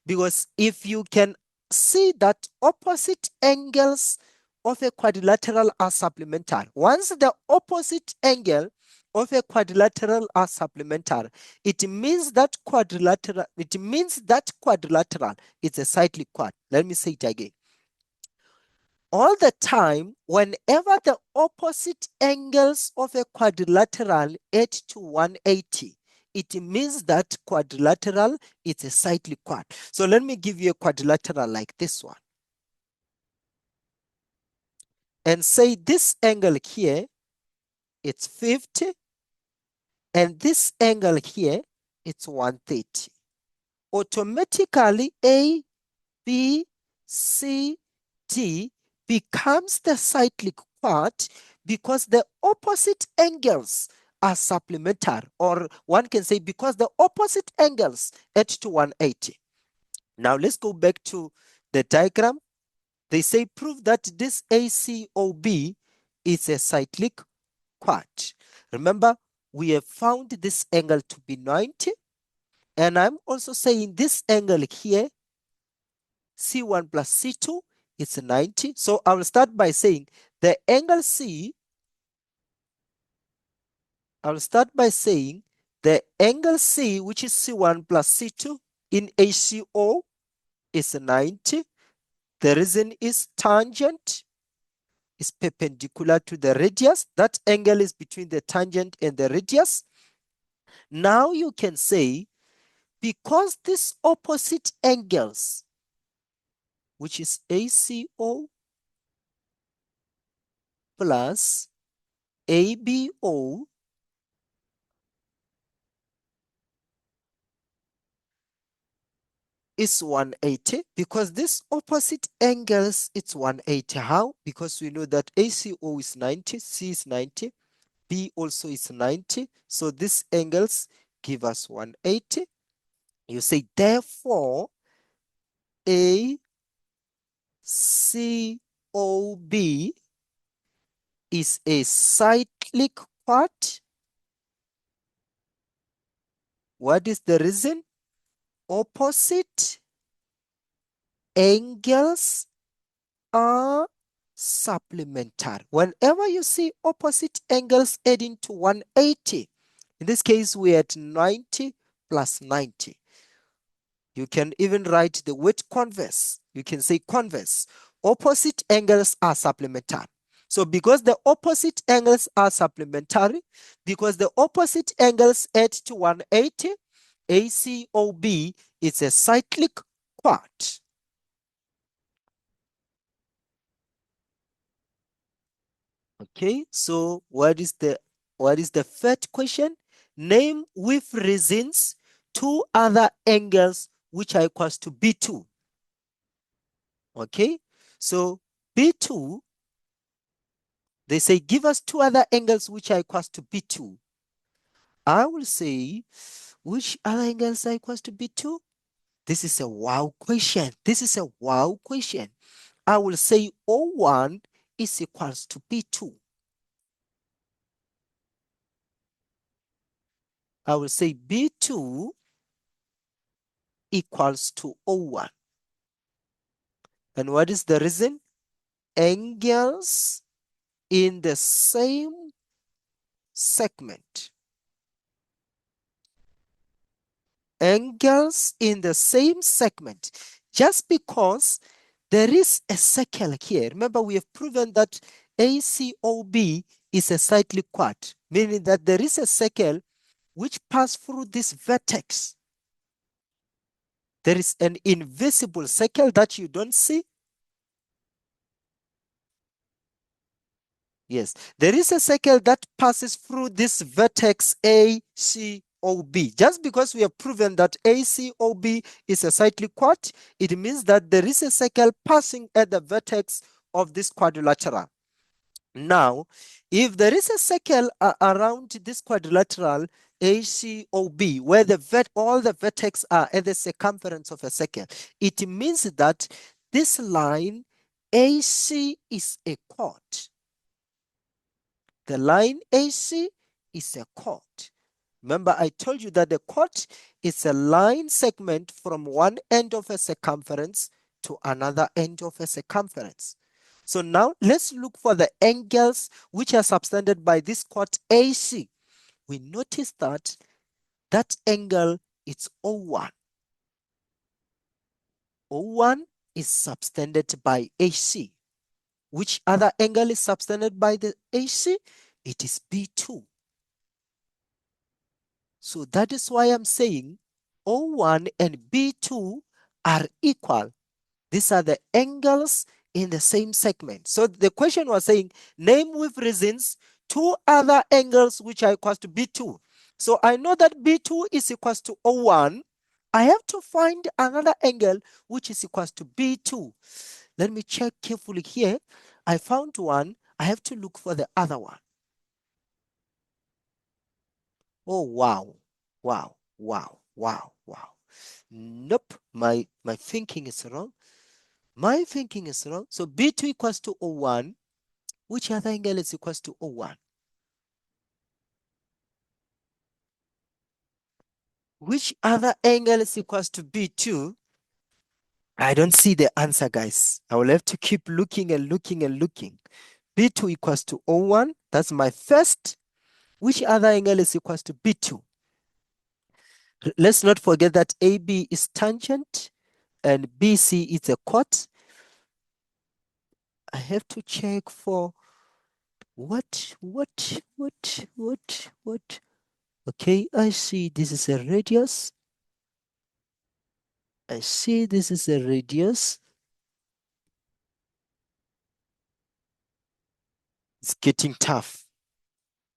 because if you can see that opposite angles of a quadrilateral are supplementary. Once the opposite angle of a quadrilateral are supplementary, it means that quadrilateral is a cyclic quad. Let me say it again. All the time, whenever the opposite angles of a quadrilateral add to 180, it means that quadrilateral is a cyclic quad. So let me give you a quadrilateral like this one. And say this angle here, it's 50. And this angle here, it's 130. Automatically, A, B, C, D becomes the cyclic quad because the opposite angles are supplementary, or one can say because the opposite angles add to 180. Now let's go back to the diagram. They say prove that this ACOB is a cyclic quad. Remember, we have found this angle to be 90, and I'm also saying this angle here, C1 plus C2, it's 90. So I will start by saying the angle C, I will start by saying the angle C, which is C1 plus C2 in ACO, is 90. The reason is tangent is perpendicular to the radius. That angle is between the tangent and the radius. Now you can say, because these opposite angles, which is ACO plus ABO, is 180, because this opposite angles, it's 180. How? Because we know that ACO is 90, C is 90, B also is 90. So these angles give us 180. You say, therefore, ACOB is a cyclic quad. What is the reason? Opposite angles are supplementary. Whenever you see opposite angles adding to 180, in this case, we're at 90 plus 90. You can even write the word converse. You can say converse. Opposite angles are supplementary. So because the opposite angles are supplementary, because the opposite angles add to 180, ACOB is a cyclic quad. Okay, so what is the third question? Name with reasons two other angles which are equals to B2. Okay, so B2, they say give us two other angles which are equals to B2. I will say, which other angles are equals to B2? This is a wow question. This is a wow question. I will say O1 is equals to B2. I will say B2 equals to O1. And what is the reason? Angles in the same segment. Angles in the same segment. Just because there is a circle here. Remember, we have proven that ACOB is a cyclic quad, meaning that there is a circle which passes through this vertex. There is an invisible circle that you don't see. Yes, there is a circle that passes through this vertex ACOB. Just because we have proven that ACOB is a cyclic quad, it means that there is a circle passing at the vertex of this quadrilateral. Now, if there is a circle around this quadrilateral ACOB, where all the vertex are at the circumference of a circle, it means that this line AC is a chord. The line AC is a chord. Remember, I told you that the chord is a line segment from one end of a circumference to another end of a circumference. So now let's look for the angles which are subtended by this chord AC. We notice that that angle is O1. O1 is subtended by AC. Which other angle is subtended by the AC? It is B2. So that is why I'm saying O1 and B2 are equal. These are the angles in the same segment. So the question was saying, name with reasons two other angles which are equal to B2. So I know that B2 is equal to O1. I have to find another angle which is equal to B2. Let me check carefully here. I found one. I have to look for the other one. Oh, wow. Wow, wow, wow, wow. Nope, my thinking is wrong. My thinking is wrong. So B2 equals to O1. Which other angle is equals to O1? Which other angle is equals to B2? I don't see the answer, guys. I will have to keep looking and looking and looking. B2 equals to O1. That's my first. Which other angle is equals to B2? Let's not forget that AB is tangent and BC is a chord. I have to check for what? Okay, I see this is a radius. I see this is a radius. It's getting tough.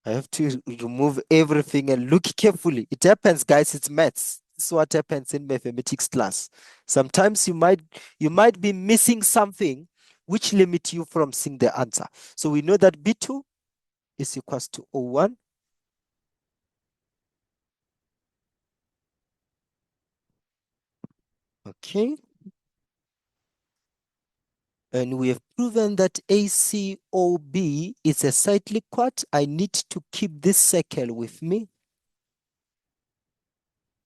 I have to remove everything and look carefully. It happens, guys, it's maths. This is what happens in mathematics class. Sometimes you might be missing something which limit you from seeing the answer. So we know that B2 is equals to O1. Okay. And we have proven that ACOB is a cyclic quad. I need to keep this circle with me.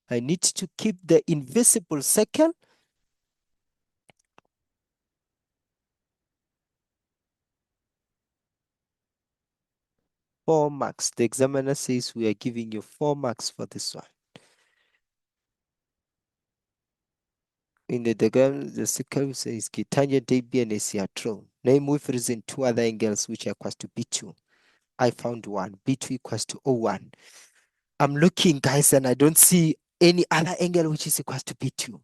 I need to keep the invisible circle. Four marks. The examiner says we are giving you 4 marks for this one. In the diagram, the circle says tangent AB and AC are true. Name with reason two other angles which are equals to B2. I found one. B2 equals to O1. I'm looking, guys, and I don't see any other angle which is equals to B2.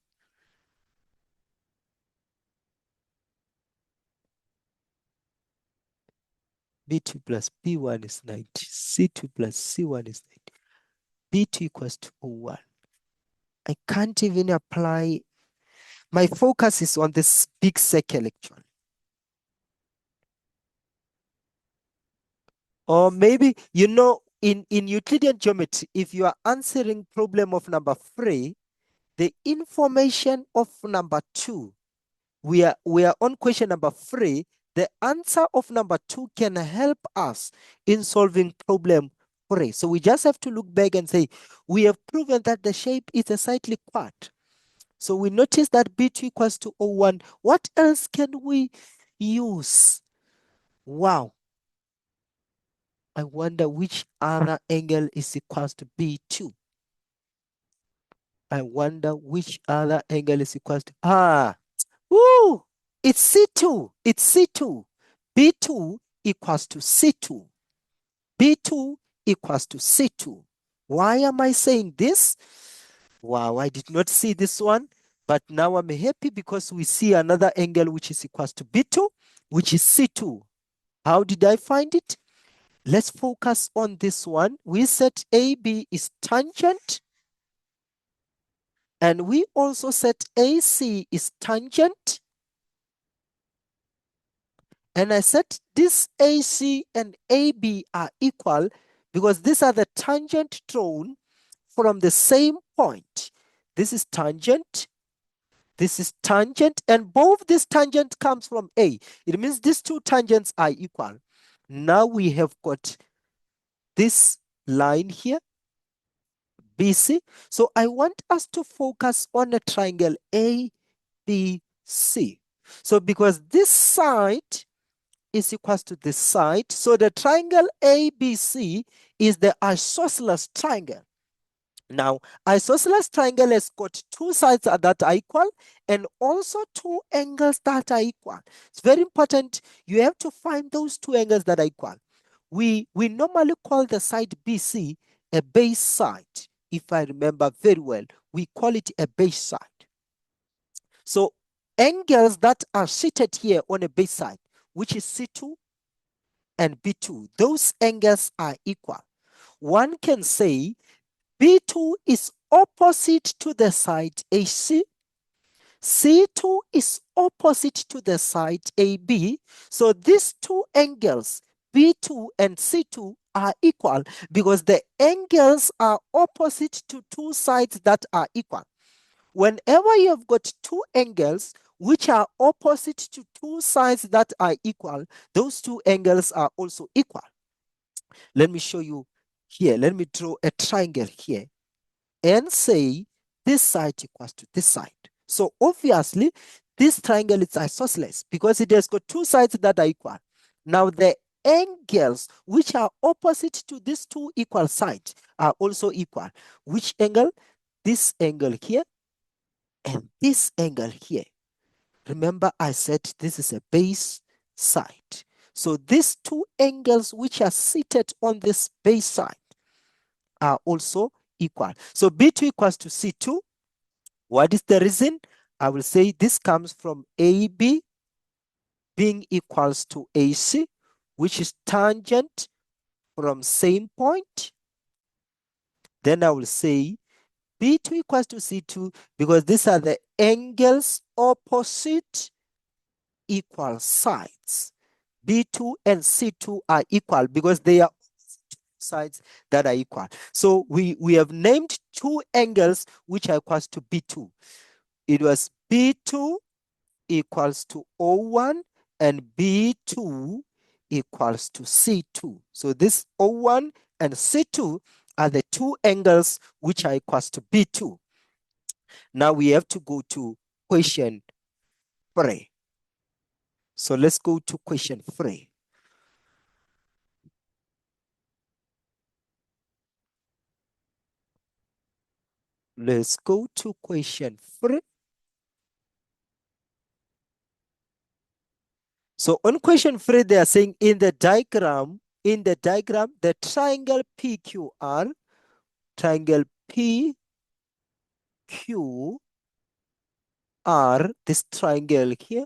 B2 plus B1 is 90. C2 plus C1 is 90. B2 equals to O1. I can't even apply. My focus is on this big circle actually. Or maybe, in Euclidean geometry, if you are answering problem of number 3, the information of number 2, we are on question number 3, the answer of number 2 can help us in solving problem 3. So we just have to look back and say, we have proven that the shape is a cyclic quad. So we notice that B2 equals to O1. What else can we use? Wow. I wonder which other angle is equals to B2. I wonder which other angle is equals to, woo, it's C2, it's C2. B2 equals to C2. B2 equals to C2. Why am I saying this? Wow, I did not see this one, but now I'm happy because we see another angle which is equals to B2, which is C2. How did I find it? Let's focus on this one. We said AB is tangent, and we also said AC is tangent. And I said this AC and AB are equal because these are the tangent drawn from the same point. This is tangent, and both this tangent comes from A. It means these two tangents are equal. Now we have got this line here, BC. So I want us to focus on a triangle ABC. So because this side is equals to this side, so the triangle ABC is the isosceles triangle. Now, isosceles triangle has got two sides that are equal and also two angles that are equal. It's very important. You have to find those two angles that are equal. We normally call the side BC a base side. If I remember very well, we call it a base side. So angles that are seated here on a base side, which is C2 and B2, those angles are equal. One can say B2 is opposite to the side AC. C2 is opposite to the side AB. So these two angles, B2 and C2, are equal because the angles are opposite to two sides that are equal. Whenever you have got two angles which are opposite to two sides that are equal, those two angles are also equal. Let me show you here. Let me draw a triangle here and say this side equals to this side. So obviously, this triangle is isosceles because it has got two sides that are equal. Now the angles which are opposite to these two equal sides are also equal. Which angle? This angle here and this angle here. Remember I said this is a base side. So these two angles which are seated on this base side are also equal. So B2 equals to C2. What is the reason? I will say this comes from AB being equals to AC, which is tangent from same point. Then I will say B2 equals to C2 because these are the angles opposite equal sides. B2 and C2 are equal because they are sides that are equal. So we have named two angles which are equals to B2. It was B2 equals to O1 and B2 equals to C2. So this O1 and C2 are the two angles which are equals to B2. Now we have to go to question 3. So let's go to question 3. Let's go to question 3. So on question 3, they are saying in the diagram, the triangle PQR, triangle PQR, this triangle here,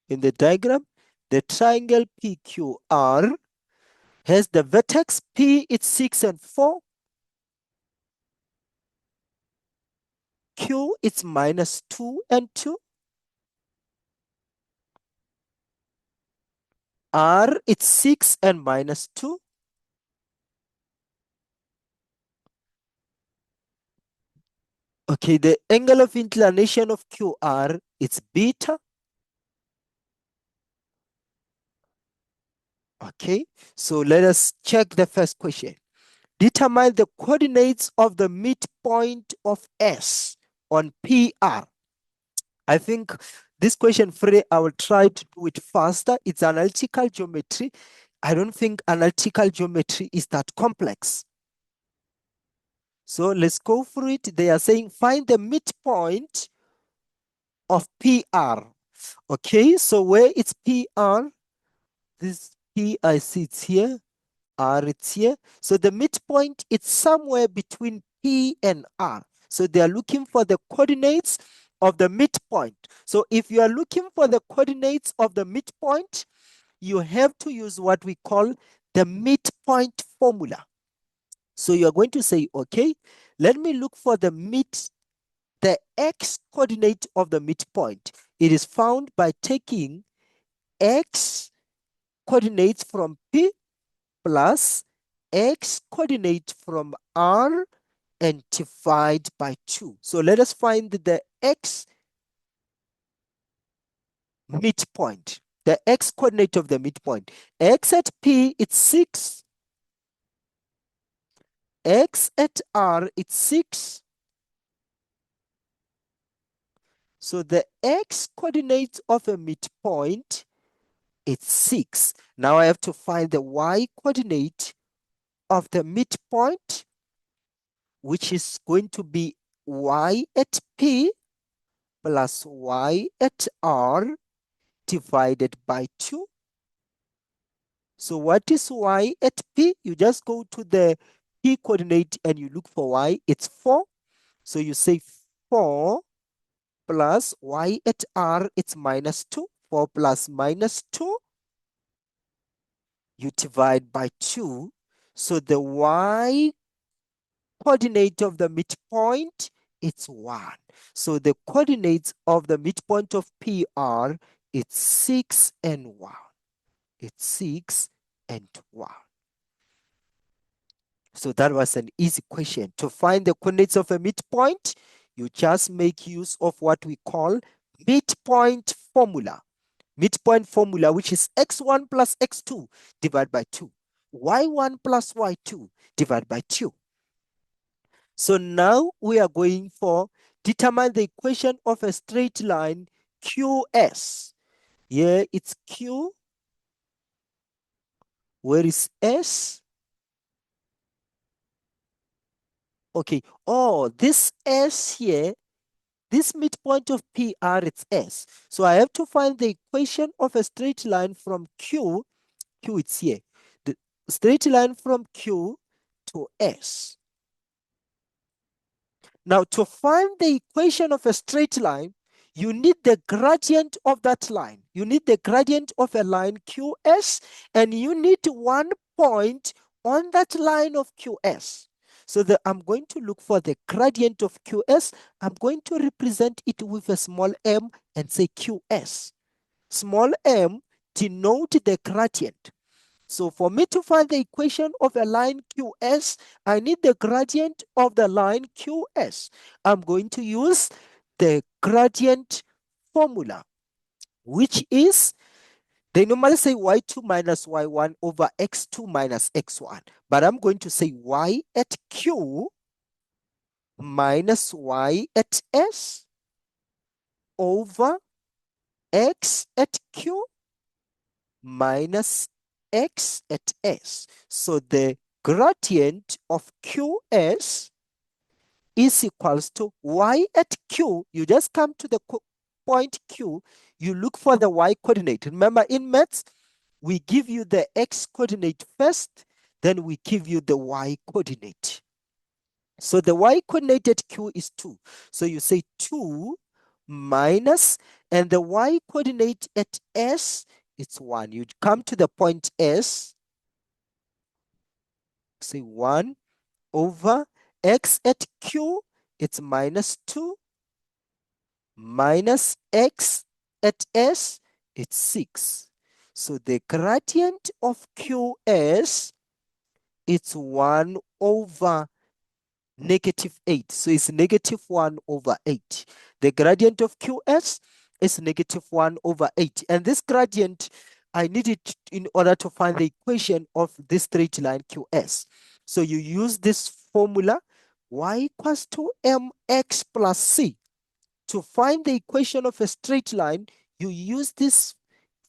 in the diagram, the triangle PQR has the vertex P, it's 6 and 4. Q, it's minus 2 and 2. R, it's 6 and minus 2. Okay, the angle of inclination of QR, it's beta. Okay, so let us check the first question. Determine the coordinates of the midpoint of S on PR. I think this question free, I will try to do it faster. It's analytical geometry. I don't think analytical geometry is that complex. So let's go through it. They are saying find the midpoint of PR. Okay, so where it's PR, this P I see it's here, R it's here. So the midpoint, it's somewhere between P and R. So they are looking for the coordinates of the midpoint. So if you are looking for the coordinates of the midpoint, you have to use what we call the midpoint formula. So you're going to say, okay, let me look for the x coordinate of the midpoint. It is found by taking x coordinates from P plus x coordinate from R and divide by 2. So let us find the x midpoint, the x coordinate of the midpoint. X at P, it's 6. X at R, it's 6. So the x coordinate of a midpoint, it's 6. Now I have to find the y coordinate of the midpoint, which is going to be y at P plus y at R divided by 2. So what is y at P? You just go to the P coordinate and you look for y. It's 4. So you say 4 plus y at R, it's minus 2. 4 plus minus 2, you divide by 2. So the y coordinate of the midpoint, it's 1. So the coordinates of the midpoint of PR, it's 6 and 1. It's 6 and 1. So that was an easy question. To find the coordinates of a midpoint, you just make use of what we call midpoint formula. Midpoint formula, which is x1 plus x2 divided by 2. y1 plus y2 divided by 2. So now we are going for determine the equation of a straight line QS. Here it's Q. Where is S? Okay. Oh, this S here, this midpoint of PR, it's S. So I have to find the equation of a straight line from Q. Q, it's here. The straight line from Q to S. Now, to find the equation of a straight line, you need the gradient of that line. You need the gradient of a line QS, and you need one point on that line of QS. So I'm going to look for the gradient of QS. I'm going to represent it with a small m and say QS. Small m denote the gradient. So for me to find the equation of a line QS, I need the gradient of the line QS. I'm going to use the gradient formula, which is, they normally say y2 minus y1 over x2 minus x1. But I'm going to say y at Q minus y at S over x at Q minus x at S. So the gradient of QS is equals to y at Q. You just come to the point Q, you look for the y coordinate. Remember, in maths, we give you the x coordinate first, then we give you the y coordinate. So the y coordinate at Q is 2. So you say 2 minus, and the y coordinate at S, it's 1. You come to the point S, say 1 over x at Q, it's minus 2 minus x at S, it's 6. So the gradient of QS, it's 1 over negative 8. So it's negative 1 over 8. The gradient of QS is negative 1 over 8. And this gradient, I need it in order to find the equation of this straight line QS. So you use this formula, y equals to mx plus c. to find the equation of a straight line, you use this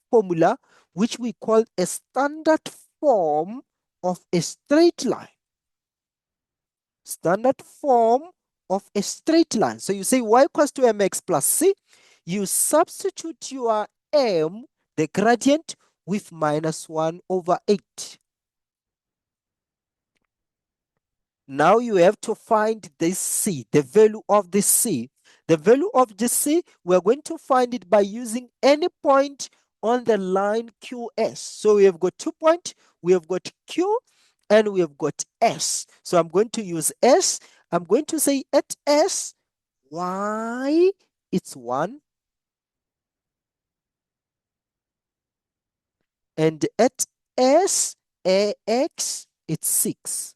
formula, which we call a standard form of a straight line. Standard form of a straight line. So you say y equals to mx plus c. You substitute your m, the gradient, with minus 1 over 8. Now you have to find this c, the value of the c. The value of the c, we're going to find it by using any point on the line QS. So we have got 2 points, we have got Q, and we have got S. So I'm going to use S. I'm going to say at S, Y, it's 1. And at S, AX, it's 6.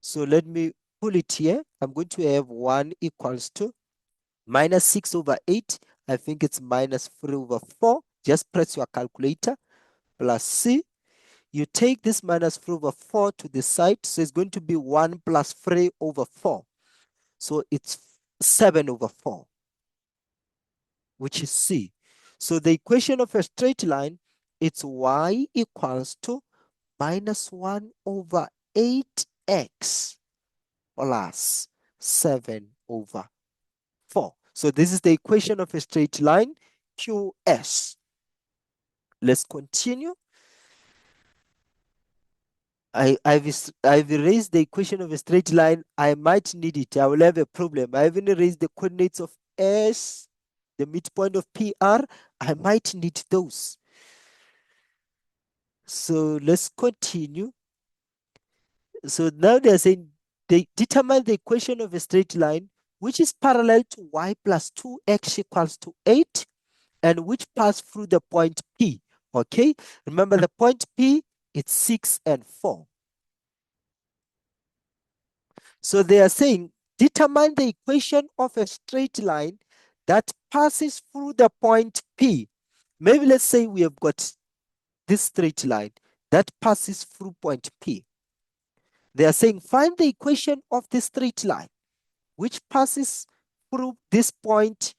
So let me pull it here. I'm going to have 1 equals to minus 6 over 8. I think it's minus 3 over 4. Just press your calculator. Plus C. You take this minus 3 over 4 to the side. So it's going to be 1 plus 3 over 4. So it's 7 over 4, which is C. So the equation of a straight line, it's y equals to minus 1 over 8x plus 7 over 4. So this is the equation of a straight line, QS. Let's continue. I've erased the equation of a straight line. I might need it. I will have a problem. I haven't erased the coordinates of S, the midpoint of PR. I might need those. So let's continue. So now they're saying they determine the equation of a straight line, which is parallel to y plus 2x equals to 8, and which pass through the point P. Okay, remember the point P, it's 6 and 4. So they are saying determine the equation of a straight line that passes through the point P. Maybe let's say we have got this straight line that passes through point P. They are saying find the equation of the straight line which passes through this point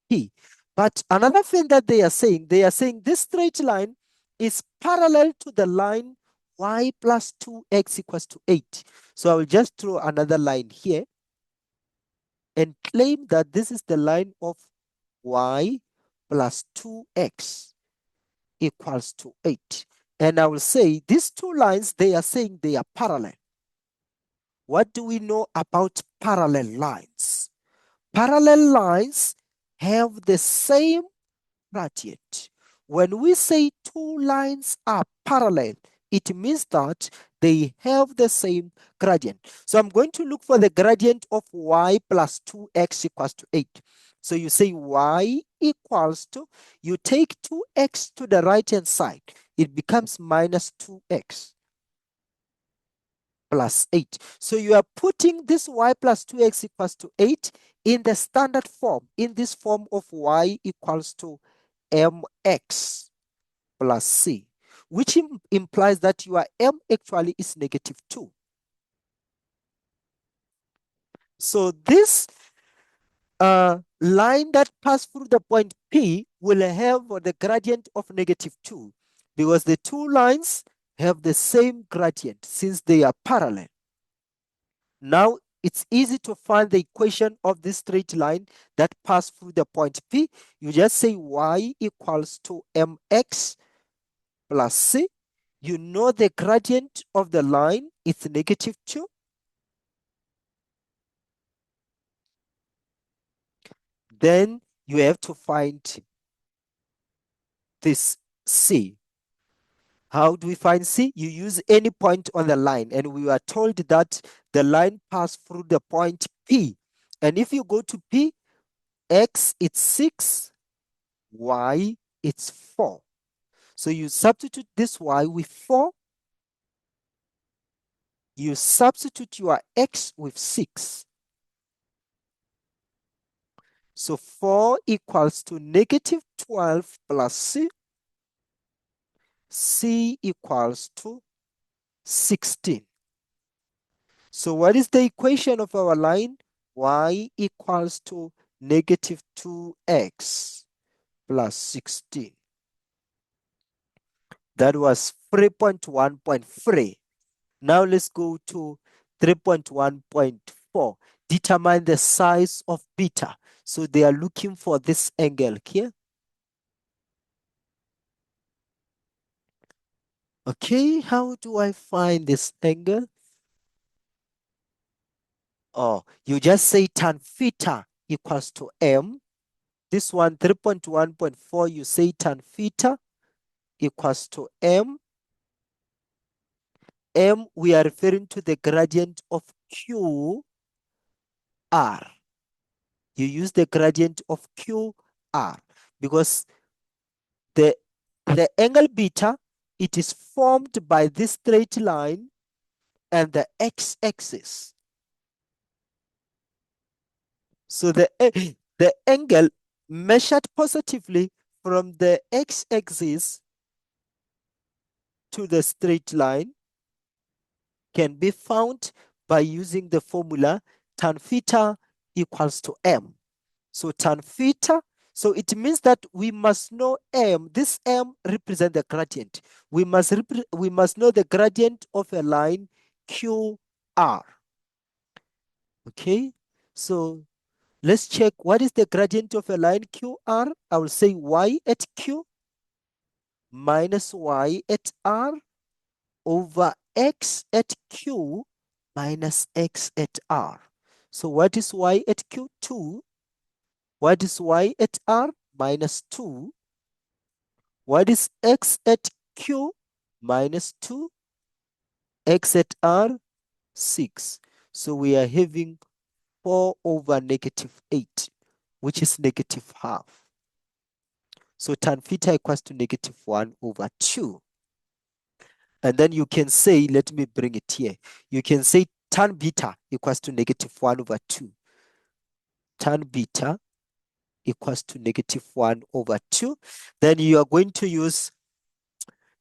P. But another thing that they are saying this straight line is parallel to the line y plus 2x equals to 8. So I will just draw another line here and claim that this is the line of y plus 2x equals to 8. And I will say these two lines, they are saying they are parallel. What do we know about parallel lines? Parallel lines have the same gradient. When we say two lines are parallel, it means that they have the same gradient. So I'm going to look for the gradient of y plus 2x equals to 8. So you say y equals to, you take 2x to the right-hand side. It becomes minus 2x plus 8. So you are putting this y plus 2x equals to 8 in the standard form, in this form of y equals to mx plus c, which implies that your m actually is negative 2. So this line that passed through the point P will have the gradient of negative 2 because the two lines have the same gradient since they are parallel. Now it's easy to find the equation of this straight line that passed through the point P. You just say y equals to mx plus c. You know the gradient of the line is negative 2. Then you have to find this c. How do we find c? You use any point on the line, and we are told that the line passed through the point P. And if you go to P, x it's 6, y it's 4. So you substitute this y with 4. You substitute your x with 6. So 4 equals to negative 12 plus c. C equals to 16. So what is the equation of our line? Y equals to negative 2x plus 16. That was 3.1.3. Now let's go to 3.1.4. Determine the size of beta. So they are looking for this angle here. Okay, how do I find this angle? Oh, you just say tan theta equals to m. This one, 3.1.4, you say tan theta equals to m. M, we are referring to the gradient of QR. You use the gradient of QR because the angle beta, it is formed by this straight line and the x-axis. So the angle measured positively from the x-axis to the straight line can be found by using the formula tan theta equals to m. So tan theta, so it means that we must know m. This m represents the gradient. We must know the gradient of a line QR. Okay, so let's check what is the gradient of a line QR. I will say y at q minus y at r over x at q minus x at r. So what is y at q? 2. What is y at r? Minus 2. What is x at q? Minus 2. X at r? 6. So we are having 4 over negative 8, which is negative half. So tan theta equals to negative 1 over 2. And then you can say, let me bring it here. You can say tan beta equals to negative 1 over 2. Tan beta equals to negative 1 over 2. Then you are going to use,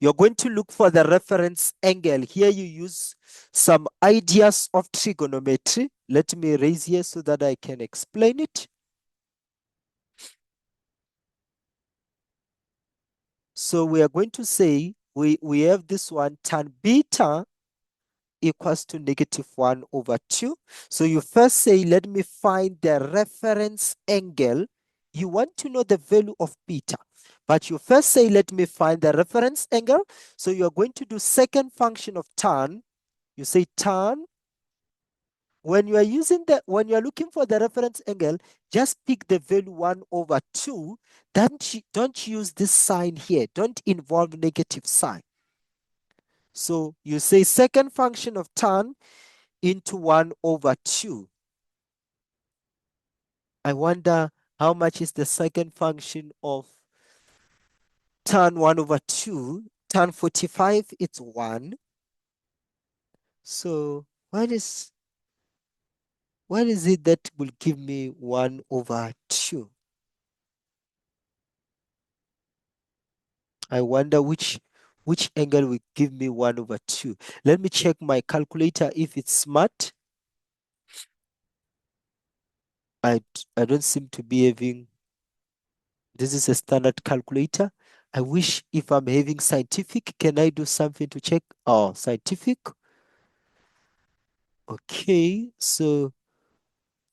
you're going to look for the reference angle. Here you use some ideas of trigonometry. Let me erase here so that I can explain it. So we are going to say, we have this one, tan beta equals to negative 1 over 2. So you first say, let me find the reference angle. You want to know the value of beta, but you first say, let me find the reference angle. So you're going to do second function of tan. You say tan. When you are when you are looking for the reference angle, just pick the value 1 over 2. Don't use this sign here. Don't involve negative sign. So you say second function of tan into 1 over 2. I wonder how much is the second function of tan 1 over 2. Tan 45, it's 1. So what is it that will give me 1 over 2? I wonder which angle will give me 1 over 2. Let me check my calculator if it's smart. I don't seem to be having, this is a standard calculator. I wish if I'm having scientific, can I do something to check? Oh, scientific. Okay, so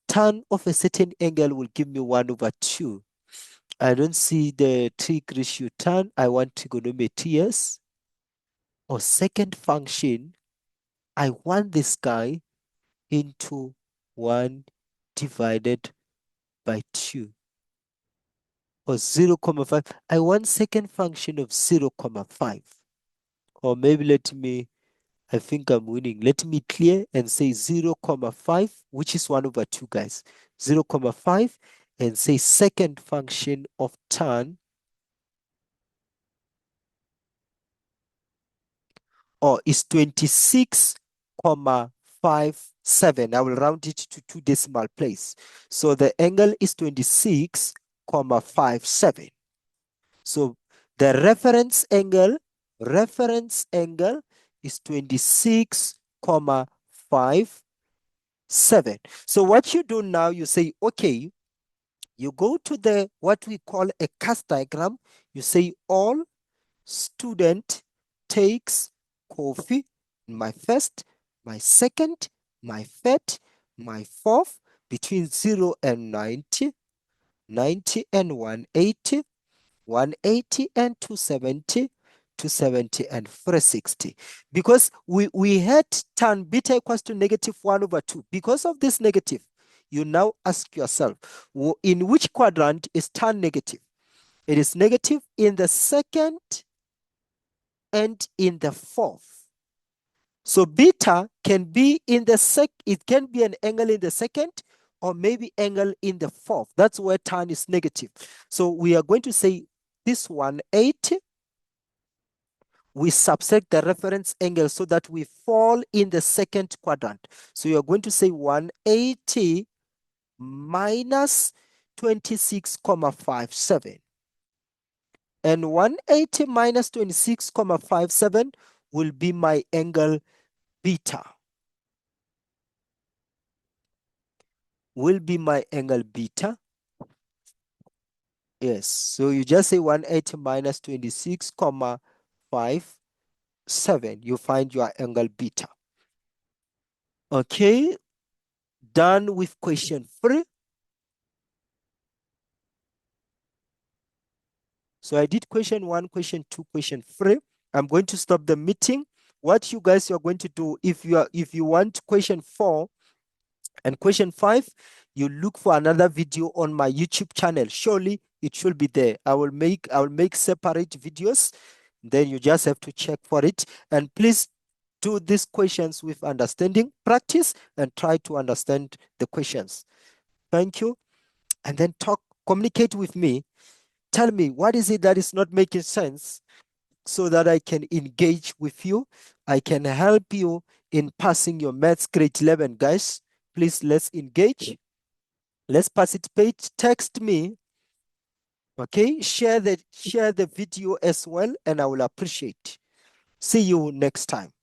tan of a certain angle will give me 1 over 2. I don't see the trig ratio tan. I want trigonometry or second function. I want this guy into 1 divided by 2 or 0, 0.5. I want second function of 0, 0.5. Or maybe I think I'm winning. Let me clear and say 0, 0.5, which is 1 over 2, guys. 0, 0.5, and say second function of tan, or is 26.57. I will round it to 2 decimal place. So the angle is 26.57. So the reference angle is 26.57. 7. So what you do now, you say, okay, you go to the what we call a CAS diagram. You say all student takes coffee, my first, my second, my third, my fourth, between 0 and 90, 90 and 180, 180 and 270, 270 and 360. Because we had tan beta equals to -1/2. Because of this negative, you now ask yourself, in which quadrant is tan negative? It is negative in the second and in the fourth. So beta can be in the it can be an angle in the second or maybe angle in the fourth. That's where tan is negative. So we are going to say this 180, we subtract the reference angle so that we fall in the second quadrant. So you're going to say 180 minus 26,57. And 180 minus 26,57 will be my angle beta. Will be my angle beta. Yes, so you just say 180 minus 26,57. You find your angle beta. Okay, done with question 3. So I did question 1, question 2, question 3. I'm going to stop the meeting. What you guys are going to do, if you want question 4 and question 5, you look for another video on my YouTube channel. Surely it should be there. I will make separate videos. Then you just have to check for it. And please do these questions with understanding, practice, and try to understand the questions. Thank you. And then communicate with me. Tell me, what is it that is not making sense so that I can engage with you? I can help you in passing your maths grade 11, guys. Please, let's engage. Let's participate. Text me. Okay, share the video as well, and I will appreciate. See you next time.